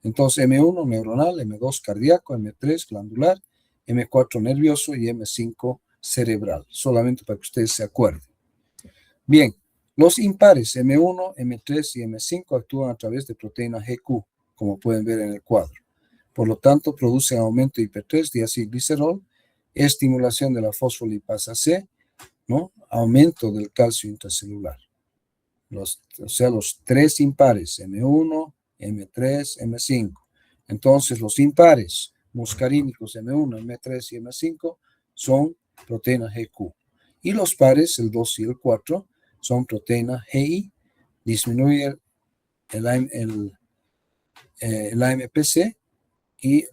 [SPEAKER 1] Entonces, M1 neuronal, M2 cardíaco, M3 glandular, M4 nervioso y M5 cerebral, solamente para que ustedes se acuerden. Bien, los impares M1, M3 y M5 actúan a través de proteína GQ, como pueden ver en el cuadro. Por lo tanto, producen aumento de IP3, diacilglicerol, estimulación de la fosfolipasa C, ¿no? Aumento del calcio intracelular. O sea, los tres impares, M1, M3, M5. Entonces, los impares muscarínicos M1, M3 y M5 son proteína GQ. Y los pares, el 2 y el 4, son proteína GI, disminuye el AMPC y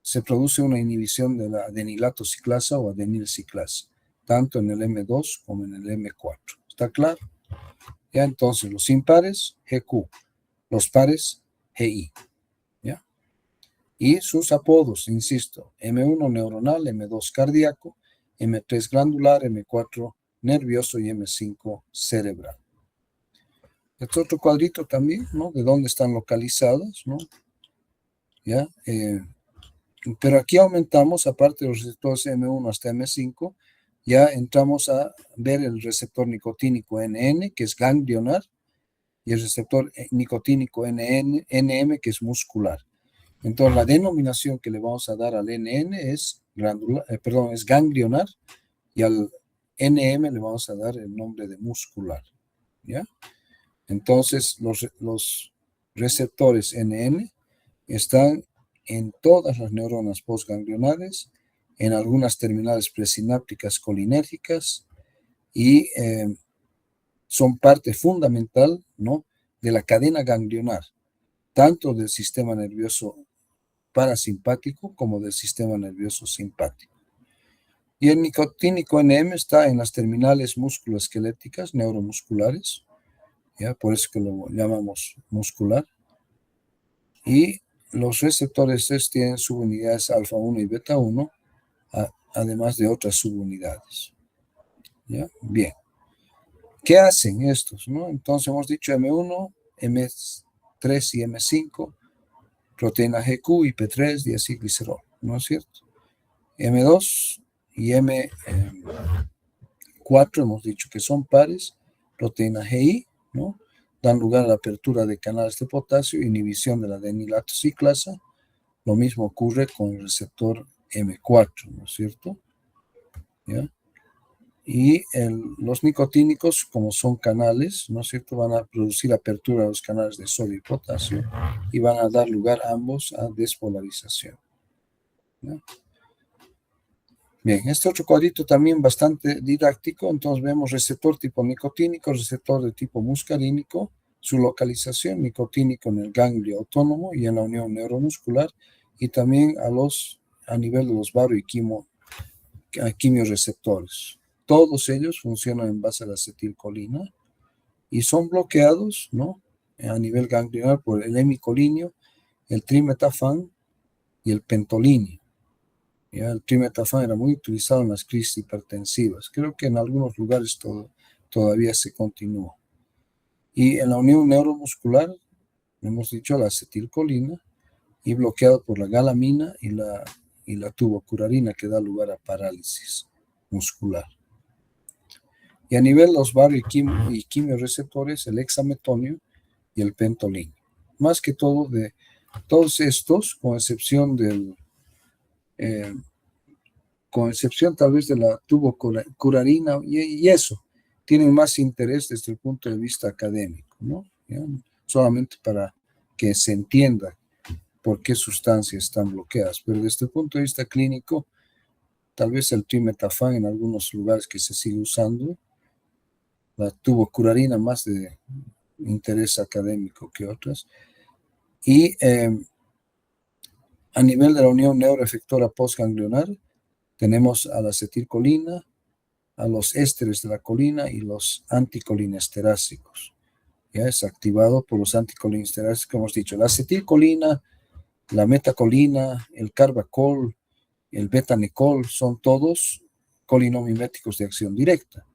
[SPEAKER 1] se produce una inhibición de la adenilato ciclasa o adenilciclasa, tanto en el M2 como en el M4. ¿Está claro? Ya, entonces, los impares, GQ, los pares, GI. ¿Ya? Y sus apodos, insisto, M1 neuronal, M2 cardíaco, M3 glandular, M4 nervioso y M5 cerebral. Este otro cuadrito también, ¿no? De dónde están localizados, ¿no? ¿Ya? Pero aquí aumentamos, aparte de los receptores M1 hasta M5, ya entramos a ver el receptor nicotínico NN, que es ganglionar, y el receptor nicotínico NM, que es muscular. Entonces, la denominación que le vamos a dar al NN es, es ganglionar, y al NM le vamos a dar el nombre de muscular. ¿Ya? Entonces, los receptores NN están en todas las neuronas postganglionares, en algunas terminales presinápticas colinérgicas y son parte fundamental, ¿no?, de la cadena ganglionar, tanto del sistema nervioso parasimpático como del sistema nervioso simpático. Y el nicotínico NM está en las terminales musculoesqueléticas, neuromusculares, ¿ya? Por eso que lo llamamos muscular. Y los receptores CES tienen subunidades alfa 1 y beta 1, además de otras subunidades. ¿Ya? Bien. ¿Qué hacen estos? ¿No? Entonces hemos dicho M1, M3 y M5, proteína GQ, IP3, diacilglicerol, ¿no es cierto? M2 y M4 hemos dicho que son pares, proteína GI, ¿no? Dan lugar a la apertura de canales de potasio, inhibición de la adenilato ciclasa. Lo mismo ocurre con el receptor M4, ¿no es cierto? ¿Ya? Y los nicotínicos, como son canales, ¿no es cierto?, van a producir apertura a los canales de sodio y potasio y van a dar lugar ambos a despolarización. ¿Ya? Bien, este otro cuadrito también bastante didáctico. Entonces vemos receptor tipo nicotínico, receptor de tipo muscarínico, su localización, nicotínico en el ganglio autónomo y en la unión neuromuscular, y también a nivel de los baro y quimioreceptores. Todos ellos funcionan en base a la acetilcolina y son bloqueados, ¿no?, a nivel ganglionar por el hemicolinio, el trimetafán y el pentolinio. ¿Ya? El trimetafán era muy utilizado en las crisis hipertensivas. Creo que en algunos lugares todavía se continúa. Y en la unión neuromuscular, hemos dicho la acetilcolina, y bloqueado por la galamina y la tubocurarina, que da lugar a parálisis muscular. Y a nivel de los baro y quimioreceptores, el hexametonio y el pentolinio. Más que todo, de todos estos, con excepción tal vez de la tubocurarina y eso, tienen más interés desde el punto de vista académico, ¿no? ¿Ya? Solamente para que se entienda por qué sustancias están bloqueadas, pero desde el punto de vista clínico, tal vez el trimetafán en algunos lugares que se sigue usando, la tubocurarina más de interés académico que otras, y a nivel de la unión neuroefectora postganglionar, tenemos a la acetilcolina, a los ésteres de la colina y los anticolinesterácicos. Ya es activado por los anticolinesterácicos, como hemos dicho, la acetilcolina, la metacolina, el carbacol, el beta-nicol, son todos colinomiméticos de acción directa,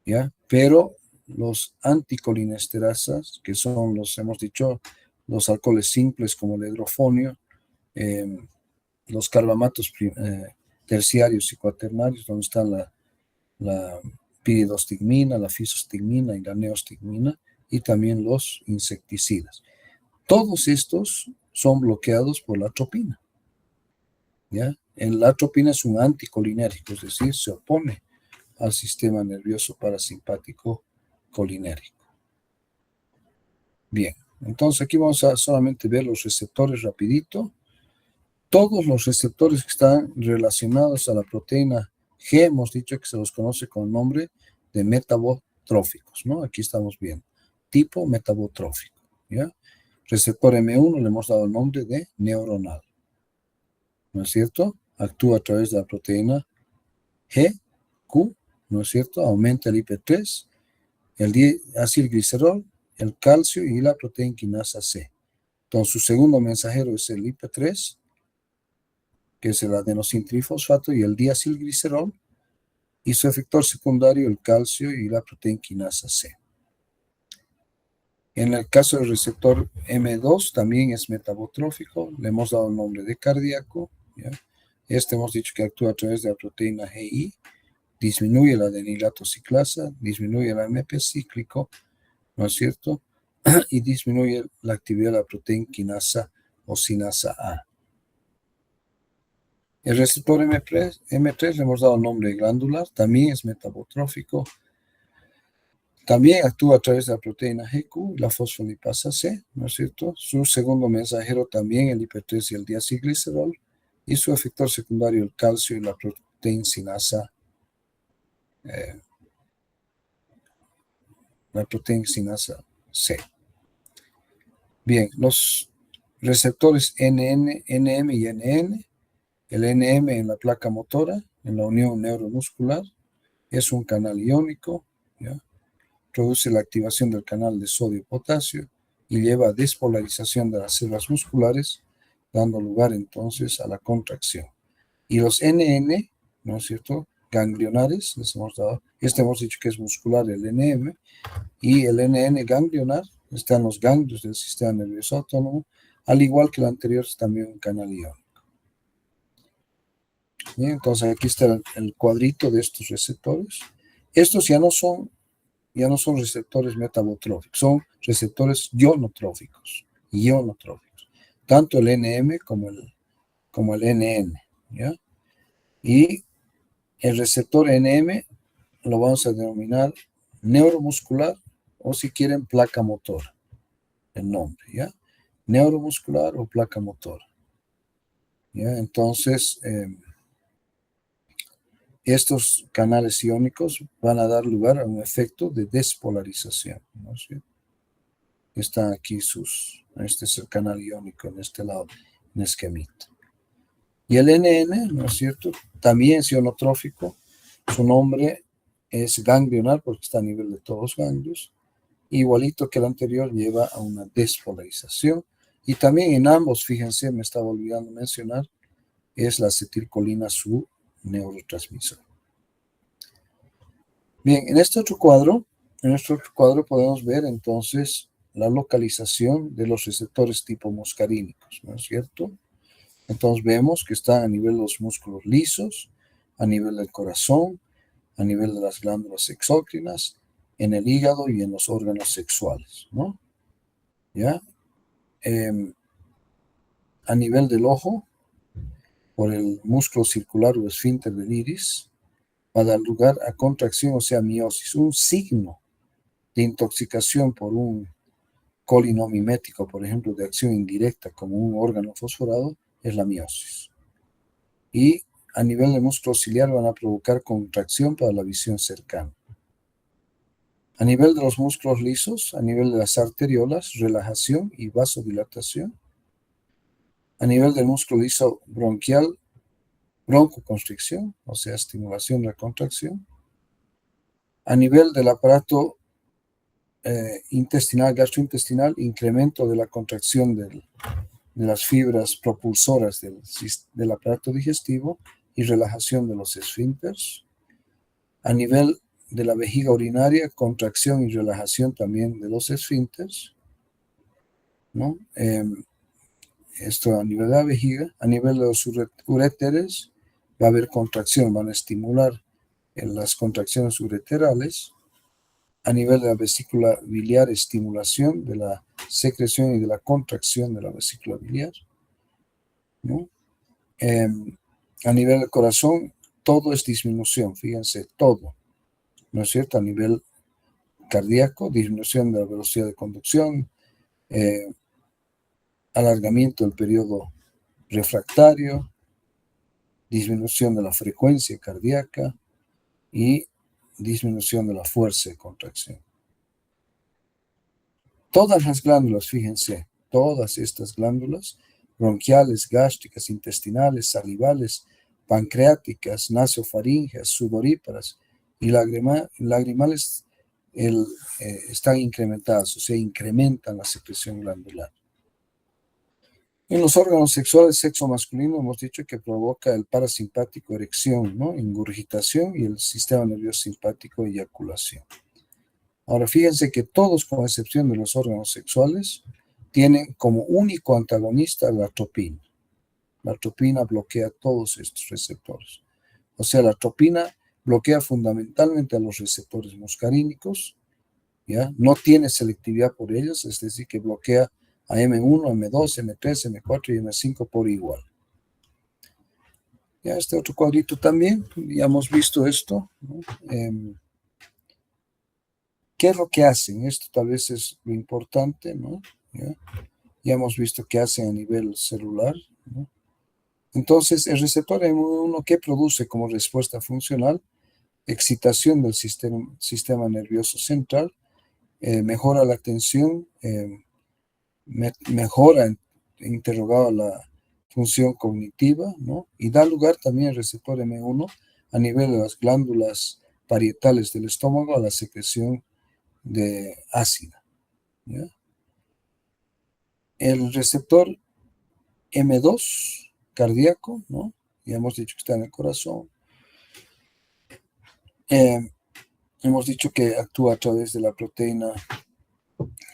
[SPEAKER 1] ¿ya? Pero los anticolinesterasas, que son hemos dicho, los alcoholes simples como el hidrofonio, los carbamatos terciarios y cuaternarios, donde está la piridostigmina, la fisostigmina y la neostigmina, y también los insecticidas. Todos estos son bloqueados por la atropina, ¿ya? La atropina es un anticolinérico, es decir, se opone al sistema nervioso parasimpático colinérico. Bien, entonces aquí vamos a solamente ver los receptores rapidito. Todos los receptores que están relacionados a la proteína G, hemos dicho que se los conoce con el nombre de metabotróficos, ¿no? Aquí estamos viendo, tipo metabotrófico, ¿ya? Receptor M1 le hemos dado el nombre de neuronal, ¿no es cierto? Actúa a través de la proteína G, Q, ¿no es cierto? Aumenta el IP3, el diacilglicerol, el calcio y la proteína quinasa C. Entonces, su segundo mensajero es el IP3, que es el adenosintrifosfato, y el diacilglicerol, y su efector secundario, el calcio y la proteína quinasa C. En el caso del receptor M2, también es metabotrófico, le hemos dado el nombre de cardíaco, ¿ya? Hemos dicho que actúa a través de la proteína GI, disminuye la adenilato ciclasa, disminuye el AMP cíclico, ¿no es cierto? Y disminuye la actividad de la proteína quinasa o sinasa A. El receptor M3 le hemos dado el nombre glandular, también es metabotrófico, también actúa a través de la proteína GQ y la fosfolipasa C, ¿no es cierto? Su segundo mensajero también el IP3 y el diacilglicerol, y su efector secundario el calcio y la proteína sinasa C. Bien, los receptores NN, NM y NN. El NM en la placa motora, en la unión neuromuscular, es un canal iónico, ¿ya? Produce la activación del canal de sodio-potasio y lleva a despolarización de las células musculares, dando lugar entonces a la contracción. Y los NN, ¿no es cierto?, ganglionares, les hemos dado, hemos dicho que es muscular el NM, y el NN ganglionar está en los ganglios del sistema nervioso autónomo, al igual que el anterior es también un canal iónico. Bien, entonces aquí está el cuadrito de estos receptores. Estos ya no son receptores metabotróficos, son receptores ionotróficos, tanto el NM como el NN, ¿ya? Y el receptor NM lo vamos a denominar neuromuscular, o si quieren placa motora, el nombre, ¿ya? Neuromuscular o placa motora, ¿ya? Entonces, estos canales iónicos van a dar lugar a un efecto de despolarización, ¿no es cierto? Están aquí este es el canal iónico en este lado, en esquemita. Y el NN, ¿no es cierto?, también es ionotrófico. Su nombre es ganglionar porque está a nivel de todos los ganglios. Igualito que el anterior, lleva a una despolarización. Y también en ambos, fíjense, me estaba olvidando mencionar, es la acetilcolina su neurotransmisor. Bien, en este otro cuadro podemos ver entonces la localización de los receptores tipo muscarínicos, ¿no es cierto? Entonces vemos que está a nivel de los músculos lisos, a nivel del corazón, a nivel de las glándulas exócrinas, en el hígado y en los órganos sexuales, ¿no? ¿Ya? A nivel del ojo, por el músculo circular o esfínter del iris, va a dar lugar a contracción, o sea, miosis, un signo de intoxicación por un colinomimético, por ejemplo, de acción indirecta como un órgano fosforado, es la miosis. Y a nivel del músculo ciliar van a provocar contracción para la visión cercana. A nivel de los músculos lisos, a nivel de las arteriolas, relajación y vasodilatación. A nivel del músculo liso bronquial, broncoconstricción, o sea, estimulación de la contracción. A nivel del aparato intestinal, gastrointestinal, incremento de la contracción de las fibras propulsoras del aparato digestivo y relajación de los esfínteres. A nivel de la vejiga urinaria, contracción y relajación también de los esfínteres, ¿no? Esto a nivel de la vejiga. A nivel de los uréteres va a haber contracción, van a estimular las contracciones ureterales. A nivel de la vesícula biliar, estimulación de la secreción y de la contracción de la vesícula biliar, ¿no? A nivel del corazón, todo es disminución, fíjense, todo, ¿no es cierto? A nivel cardíaco, disminución de la velocidad de conducción, alargamiento del periodo refractario, disminución de la frecuencia cardíaca y disminución de la fuerza de contracción. Todas las glándulas, fíjense, todas estas glándulas, bronquiales, gástricas, intestinales, salivales, pancreáticas, nasofaríngeas, sudoríparas y lagrimales están incrementadas, o sea, incrementan la secreción glandular. En los órganos sexuales, sexo masculino, hemos dicho que provoca el parasimpático erección, ¿no? Ingurgitación, y el sistema nervioso simpático eyaculación. Ahora, fíjense que todos, con excepción de los órganos sexuales, tienen como único antagonista la atropina. La atropina bloquea todos estos receptores. O sea, la atropina bloquea fundamentalmente a los receptores muscarínicos, ¿ya? No tiene selectividad por ellos, es decir, que bloquea a M1, M2, M3, M4 y M5 por igual. Ya este otro cuadrito también, ya hemos visto esto, ¿no? ¿Qué es lo que hacen? Esto tal vez es lo importante, ¿no? Ya hemos visto qué hacen a nivel celular, ¿no? Entonces, el receptor M1, ¿qué produce como respuesta funcional? Excitación del sistema nervioso central, mejora la atención, mejora, interrogado, la función cognitiva, ¿no? Y da lugar también el receptor M1 a nivel de las glándulas parietales del estómago a la secreción de ácida, ¿ya? El receptor M2 cardíaco, ¿no? Ya hemos dicho que está en el corazón. Hemos dicho que actúa a través de la proteína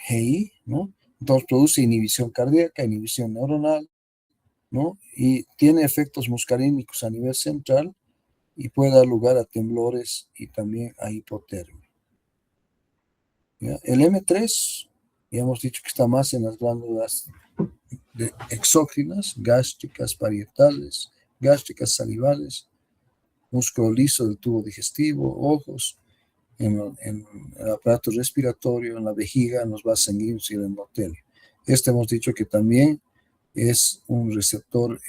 [SPEAKER 1] GI, ¿no? Entonces produce inhibición cardíaca, inhibición neuronal, ¿no? Y tiene efectos muscarínicos a nivel central y puede dar lugar a temblores y también a hipotermia, ¿ya? El M3, ya hemos dicho que está más en las glándulas exócrinas, gástricas, parietales, gástricas, salivales, músculo liso del tubo digestivo, ojos, en el aparato respiratorio, en la vejiga, en los vasos sanguíneos y el endotelio. Este hemos dicho que también es un receptor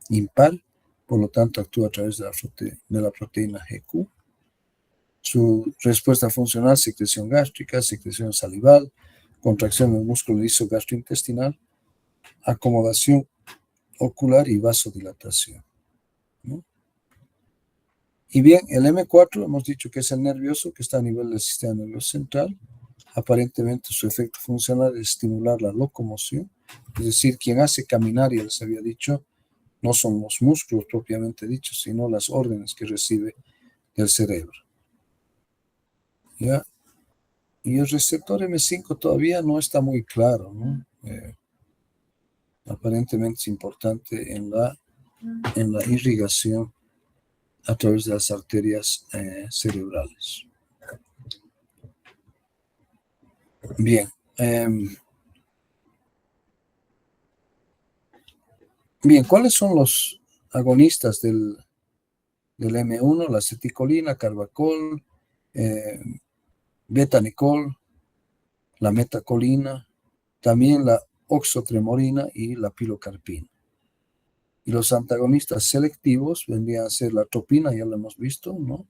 [SPEAKER 1] impar, por lo tanto actúa a través de la proteína GQ. Su respuesta funcional: secreción gástrica, secreción salival, contracción del músculo liso gastrointestinal, acomodación ocular y vasodilatación, ¿no? Y bien, el M4 hemos dicho que es el nervioso, que está a nivel del sistema nervioso central. Aparentemente su efecto funcional es estimular la locomoción, es decir, quien hace caminar, ya les había dicho, no son los músculos propiamente dichos, sino las órdenes que recibe del cerebro, ¿ya? Y el receptor M5 todavía no está muy claro, ¿no? Aparentemente es importante en la irrigación a través de las arterias cerebrales. Bien. Bien, ¿cuáles son los agonistas del M1? La aceticolina, carbacol, betanicol, la metacolina, también la oxotremorina y la pilocarpina. Y los antagonistas selectivos vendrían a ser la atropina, ya lo hemos visto, ¿no?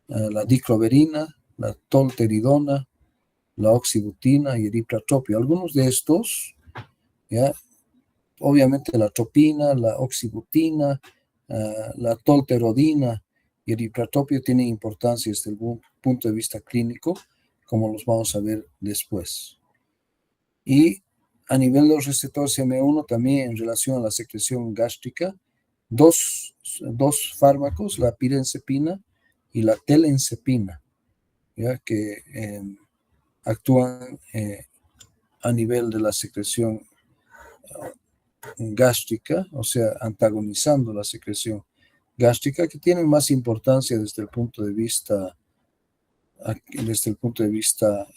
[SPEAKER 1] La dicloverina, la tolteridona, la oxibutina y eripratropio. Algunos de estos, ¿ya? Obviamente la atropina, la oxibutina, la tolterodina y eripratropio tienen importancia desde el punto de vista clínico, como los vamos a ver después. Y a nivel de los receptores M1, también en relación a la secreción gástrica, dos fármacos, la pirenzepina y la telenzepina, ¿ya? Que actúan a nivel de la secreción gástrica, o sea, antagonizando la secreción gástrica, que tienen más importancia desde el punto de vista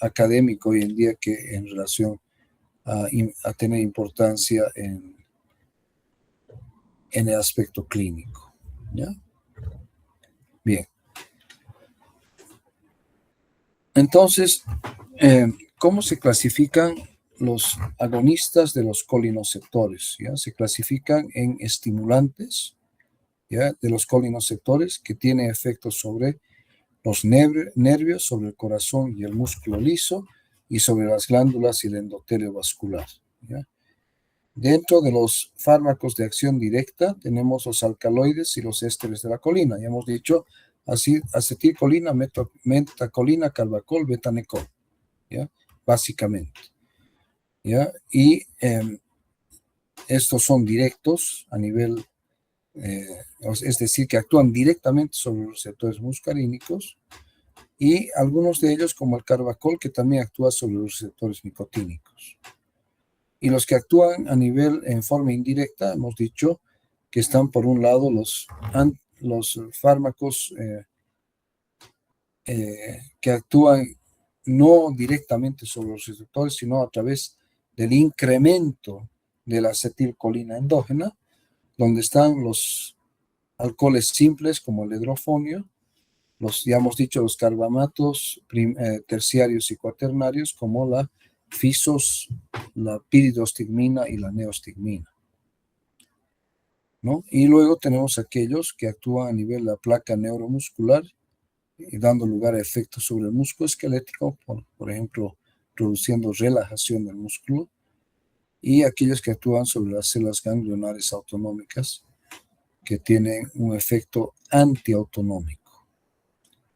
[SPEAKER 1] académico hoy en día que en relación a tener importancia en el aspecto clínico. ¿Ya? Bien. Entonces, ¿cómo se clasifican los agonistas de los colinoceptores? ¿Ya? Se clasifican en estimulantes, ¿ya? De los colinoceptores que tienen efectos sobre los nervios, sobre el corazón y el músculo liso y sobre las glándulas y el endotelio vascular. ¿Ya? Dentro de los fármacos de acción directa tenemos los alcaloides y los ésteres de la colina. Ya hemos dicho acetilcolina, metacolina, carbacol, betanecol, ¿ya? Básicamente. ¿Ya? Y estos son directos a nivel, es decir, que actúan directamente sobre los receptores muscarínicos, y algunos de ellos, como el carbacol, que también actúa sobre los receptores nicotínicos. Y los que actúan a nivel en forma indirecta, hemos dicho que están por un lado los fármacos que actúan no directamente sobre los receptores, sino a través del incremento de la acetilcolina endógena, donde están los alcoholes simples como el hidrofonio, ya hemos dicho, los carbamatos terciarios y cuaternarios como la la piridostigmina y la neostigmina, ¿no? Y luego tenemos aquellos que actúan a nivel de la placa neuromuscular y dando lugar a efectos sobre el músculo esquelético, por ejemplo, produciendo relajación del músculo, y aquellos que actúan sobre las células ganglionares autonómicas que tienen un efecto antiautonómico.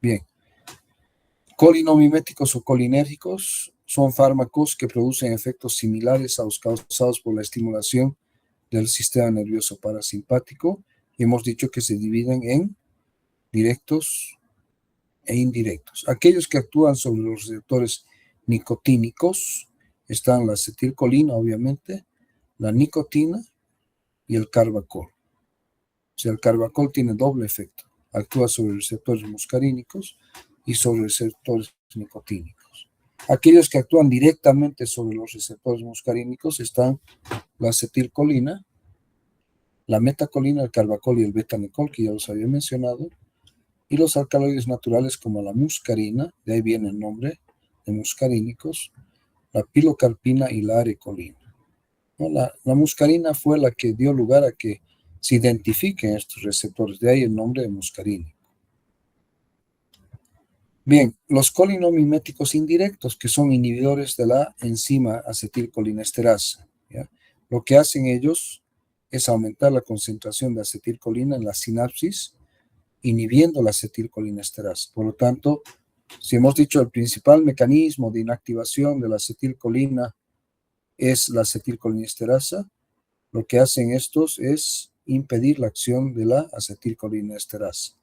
[SPEAKER 1] Bien. Colinomiméticos o colinérgicos son fármacos que producen efectos similares a los causados por la estimulación del sistema nervioso parasimpático, y hemos dicho que se dividen en directos e indirectos. Aquellos que actúan sobre los receptores nicotínicos están la acetilcolina, obviamente, la nicotina y el carbacol. O sea, el carbacol tiene doble efecto. Actúa sobre receptores muscarínicos y sobre receptores nicotínicos. Aquellos que actúan directamente sobre los receptores muscarínicos están la acetilcolina, la metacolina, el carbacol y el betanecol, que ya los había mencionado, y los alcaloides naturales como la muscarina, de ahí viene el nombre de muscarínicos, la pilocarpina y la arecolina. ¿No? La muscarina fue la que dio lugar a que se identifiquen estos receptores, de ahí el nombre de muscarínico. Bien, los colinomiméticos indirectos, que son inhibidores de la enzima acetilcolinesterasa, ¿ya? Lo que hacen ellos es aumentar la concentración de acetilcolina en la sinapsis, inhibiendo la acetilcolinesterasa. Por lo tanto, si hemos dicho el principal mecanismo de inactivación de la acetilcolina es la acetilcolinesterasa, lo que hacen estos es impedir la acción de la acetilcolinesterasa,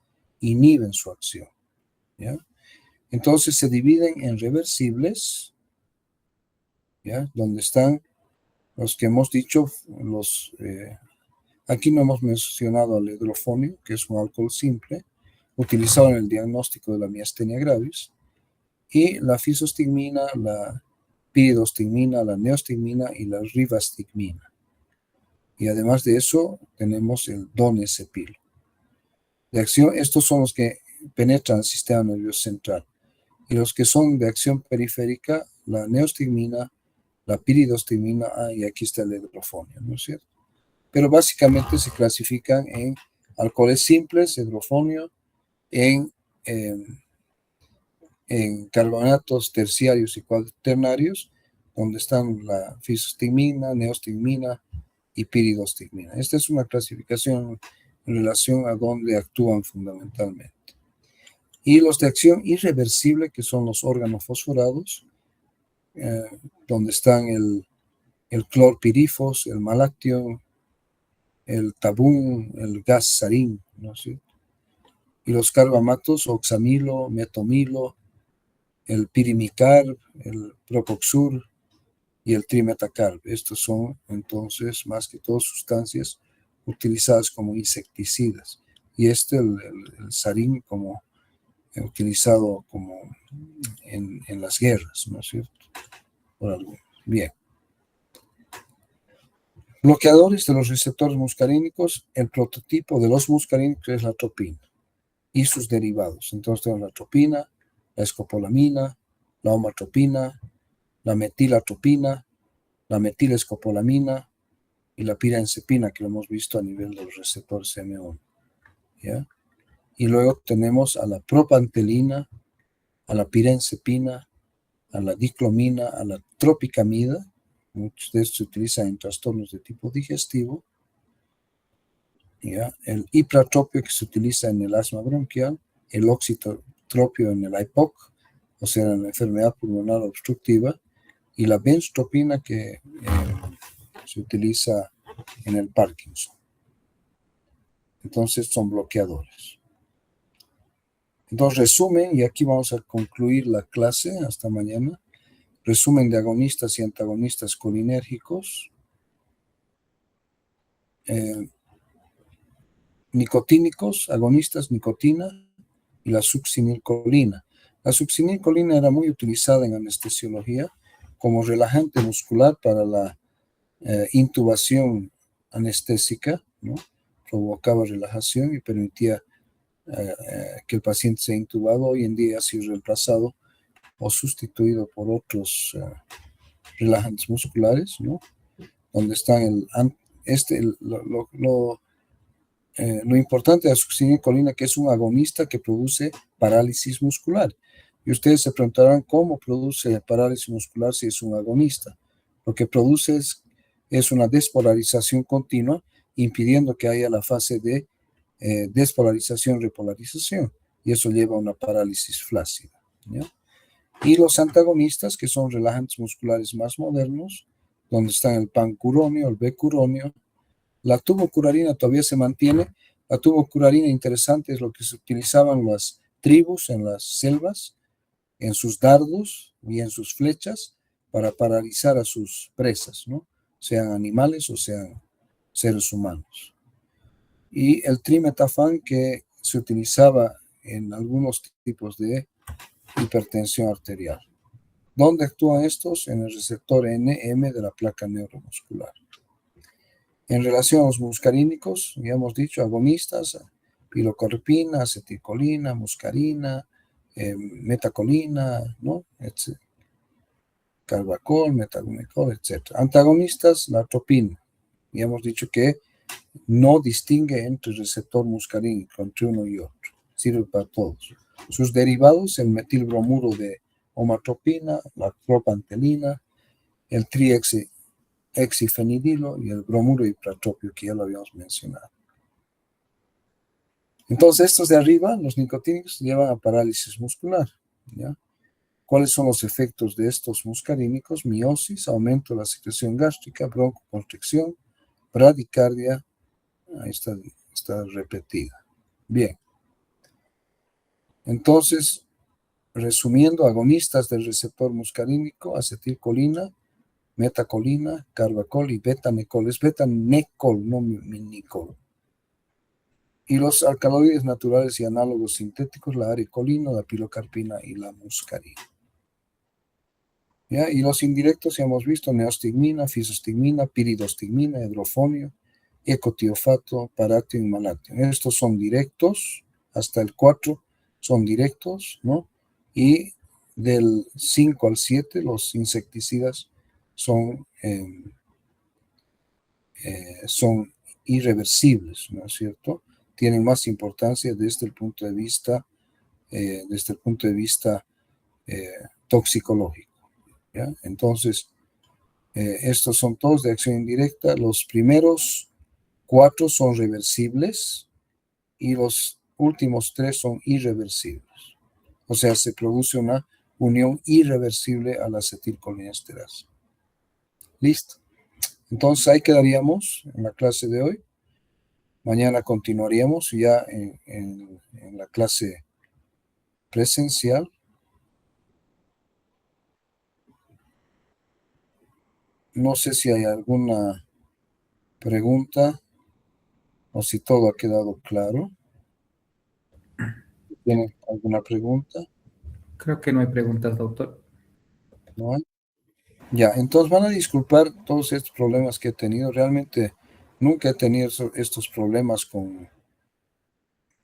[SPEAKER 1] inhiben su acción, ¿ya? Entonces se dividen en reversibles, ¿ya? Donde están los que hemos dicho, aquí no hemos mencionado al hidrofonio, que es un alcohol simple, utilizado en el diagnóstico de la miastenia gravis, y la fisostigmina, la piridostigmina, la neostigmina y la rivastigmina. Y además de eso, tenemos el donepezil. De acción, estos son los que penetran el sistema nervioso central. Y los que son de acción periférica, la neostigmina, la piridostigmina, y aquí está el hidrofonio, ¿no es cierto? Pero básicamente se clasifican en alcoholes simples, hidrofonio, en carbonatos terciarios y cuaternarios, donde están la fisostigmina, neostigmina y piridostigmina. Esta es una clasificación en relación a dónde actúan fundamentalmente. Y los de acción irreversible, que son los órganofosforados, donde están el clorpirifos, el malácteo, el tabún, el gas sarín, ¿no es cierto? Y los carbamatos, oxamilo, metomilo, el pirimicarb, el propoxur y el trimetacarb. Estos son entonces más que todo sustancias utilizadas como insecticidas. Y el sarín como utilizado como en las guerras, ¿no es cierto? Por algo. Bien. Bloqueadores de los receptores muscarínicos. El prototipo de los muscarínicos es la atropina y sus derivados. Entonces tenemos la atropina, la escopolamina, la homatropina, la metilatropina, la metilescopolamina y la pirenzepina, que lo hemos visto a nivel de los receptores M1. ¿Ya? Y luego tenemos a la propantelina, a la pirenzepina, a la diclomina, a la tropicamida. Muchos de estos se utilizan en trastornos de tipo digestivo. ¿Ya? El hipratropio, que se utiliza en el asma bronquial, el oxitropio en el IPOC, o sea, en la enfermedad pulmonar obstructiva, y la benztropina, que se utiliza en el Parkinson. Entonces son bloqueadores. Entonces, resumen, y aquí vamos a concluir la clase hasta mañana. Resumen de agonistas y antagonistas colinérgicos. Nicotínicos, agonistas, nicotina y la succinilcolina. La succinilcolina era muy utilizada en anestesiología como relajante muscular para la intubación anestésica, ¿no? Provocaba relajación y permitía que el paciente sea intubado. Hoy en día ha sido reemplazado o sustituido por otros relajantes musculares, ¿no? Donde están lo importante de la succinilcolina, que es un agonista que produce parálisis muscular. Y ustedes se preguntarán cómo produce parálisis muscular si es un agonista. Lo que produce es una despolarización continua, impidiendo que haya la fase de despolarización-repolarización. Y eso lleva a una parálisis flácida, ¿ya? Y los antagonistas, que son relajantes musculares más modernos, donde están el pancuronio, el becuronio. La tubocurarina todavía se mantiene. La tubocurarina, interesante, es lo que se utilizaban las tribus en las selvas, en sus dardos y en sus flechas, para paralizar a sus presas, ¿no? Sean animales o sean seres humanos. Y el trimetafán, que se utilizaba en algunos tipos de hipertensión arterial. ¿Dónde actúan estos? En el receptor NM de la placa neuromuscular. En relación a los muscarínicos, ya hemos dicho, agonistas, pilocarpina, acetilcolina, muscarina, metacolina, ¿no? Carbacol, metagumicol, etc. Antagonistas, la atropina. Ya hemos dicho que no distingue entre el receptor muscarínico, entre uno y otro. Sirve para todos. Sus derivados, el metilbromuro de homatropina, la propantelina, el triexifenidilo y el bromuro hipratropio, que ya lo habíamos mencionado. Entonces, estos de arriba, los nicotínicos, llevan a parálisis muscular, ¿ya? ¿Cuáles son los efectos de estos muscarínicos? Miosis, aumento de la secreción gástrica, broncoconstricción, bradicardia. Ahí está repetida. Bien. Entonces, resumiendo, agonistas del receptor muscarínico, acetilcolina, metacolina, carbacol y betanecol. Es betanecol, no minicol. Y los alcaloides naturales y análogos sintéticos, la aricolina, la pilocarpina y la muscarina. ¿Ya? Y los indirectos ya hemos visto: neostigmina, fisostigmina, piridostigmina, hidrofonio, ecotiofato, paratio y malatio. Estos son directos, hasta el 4 son directos, ¿no? Y del 5 al 7 los insecticidas son irreversibles, ¿no es cierto? Tienen más importancia desde el punto de vista, toxicológico, ¿ya? Entonces, estos son todos de acción indirecta. Los primeros 4 son reversibles y los últimos 3 son irreversibles. O sea, se produce una unión irreversible a la acetilcolinesterasa. Listo. Entonces ahí quedaríamos en la clase de hoy. Mañana continuaríamos ya en la clase presencial. No sé si hay alguna pregunta o si todo ha quedado claro. ¿Tienen alguna pregunta?
[SPEAKER 2] Creo que no hay preguntas, doctor.
[SPEAKER 1] ¿No hay? Ya, entonces van a disculpar todos estos problemas que he tenido. Realmente nunca he tenido estos problemas con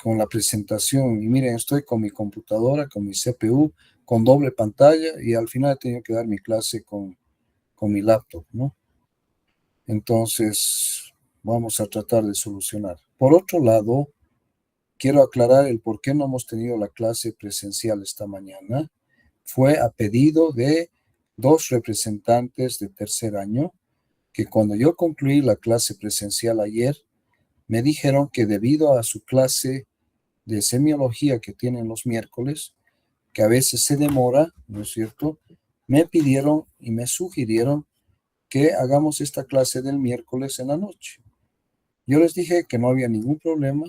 [SPEAKER 1] la presentación. Y miren, estoy con mi computadora, con mi CPU, con doble pantalla y al final he tenido que dar mi clase con mi laptop, ¿no? Entonces, vamos a tratar de solucionar. Por otro lado, quiero aclarar el por qué no hemos tenido la clase presencial esta mañana. Fue a pedido de 2 representantes de tercer año que cuando yo concluí la clase presencial ayer, me dijeron que debido a su clase de semiología que tienen los miércoles, que a veces se demora, ¿no es cierto? Me pidieron y me sugirieron que hagamos esta clase del miércoles en la noche. Yo les dije que no había ningún problema,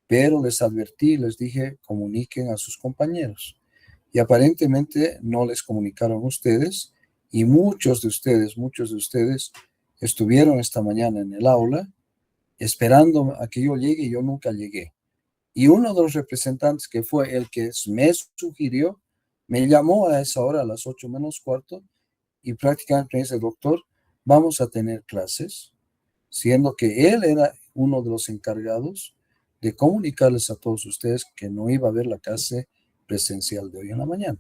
[SPEAKER 1] pero les advertí, les dije, comuniquen a sus compañeros. Y aparentemente no les comunicaron ustedes, y muchos de ustedes estuvieron esta mañana en el aula esperando a que yo llegue y yo nunca llegué. Y uno de los representantes, que fue el que me sugirió, me llamó a esa hora, a las 8:45, y prácticamente me dice: doctor, vamos a tener clases, siendo que él era uno de los encargados de comunicarles a todos ustedes que no iba a haber la clase presencial de hoy en la mañana.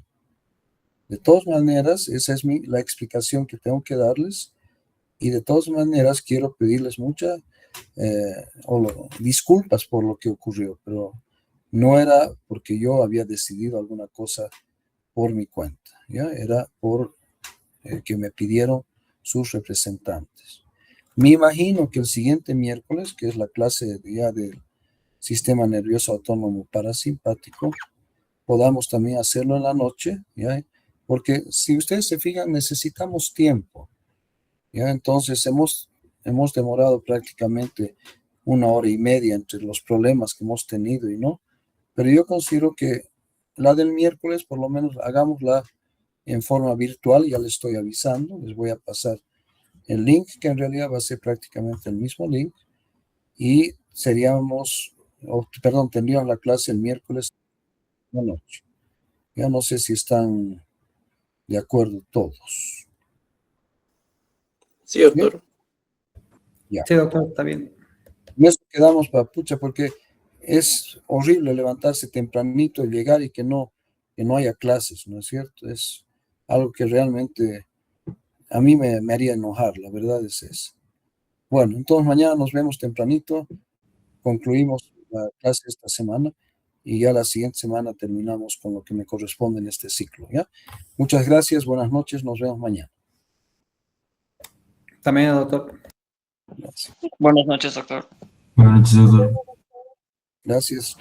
[SPEAKER 1] De todas maneras, esa es la explicación que tengo que darles, y de todas maneras quiero pedirles muchas disculpas por lo que ocurrió, pero no era porque yo había decidido alguna cosa por mi cuenta, ¿ya? Era por que me pidieron sus representantes. Me imagino que el siguiente miércoles, que es la clase ya del sistema nervioso autónomo parasimpático, podamos también hacerlo en la noche, ¿ya? Porque si ustedes se fijan, necesitamos tiempo, ¿ya? Entonces hemos demorado prácticamente 1 hora y media entre los problemas que hemos tenido y no, pero yo considero que la del miércoles por lo menos hagámosla en forma virtual. Ya les estoy avisando, les voy a pasar el link, que en realidad va a ser prácticamente el mismo link, y tendríamos la clase el miércoles a la noche. Ya no sé si están de acuerdo todos.
[SPEAKER 3] Sí, doctor.
[SPEAKER 1] Ya.
[SPEAKER 2] Sí, doctor, está bien.
[SPEAKER 1] En eso quedamos, papucha, porque es horrible levantarse tempranito y llegar y que no haya clases, ¿no es cierto? Es algo que realmente a mí me haría enojar, la verdad es esa. Bueno, entonces mañana nos vemos tempranito, concluimos la clase esta semana y ya la siguiente semana terminamos con lo que me corresponde en este ciclo, ¿ya? Muchas gracias, buenas noches, nos vemos mañana.
[SPEAKER 2] También, doctor.
[SPEAKER 1] Gracias.
[SPEAKER 3] Buenas noches, doctor.
[SPEAKER 4] Buenas noches, doctor.
[SPEAKER 1] Gracias.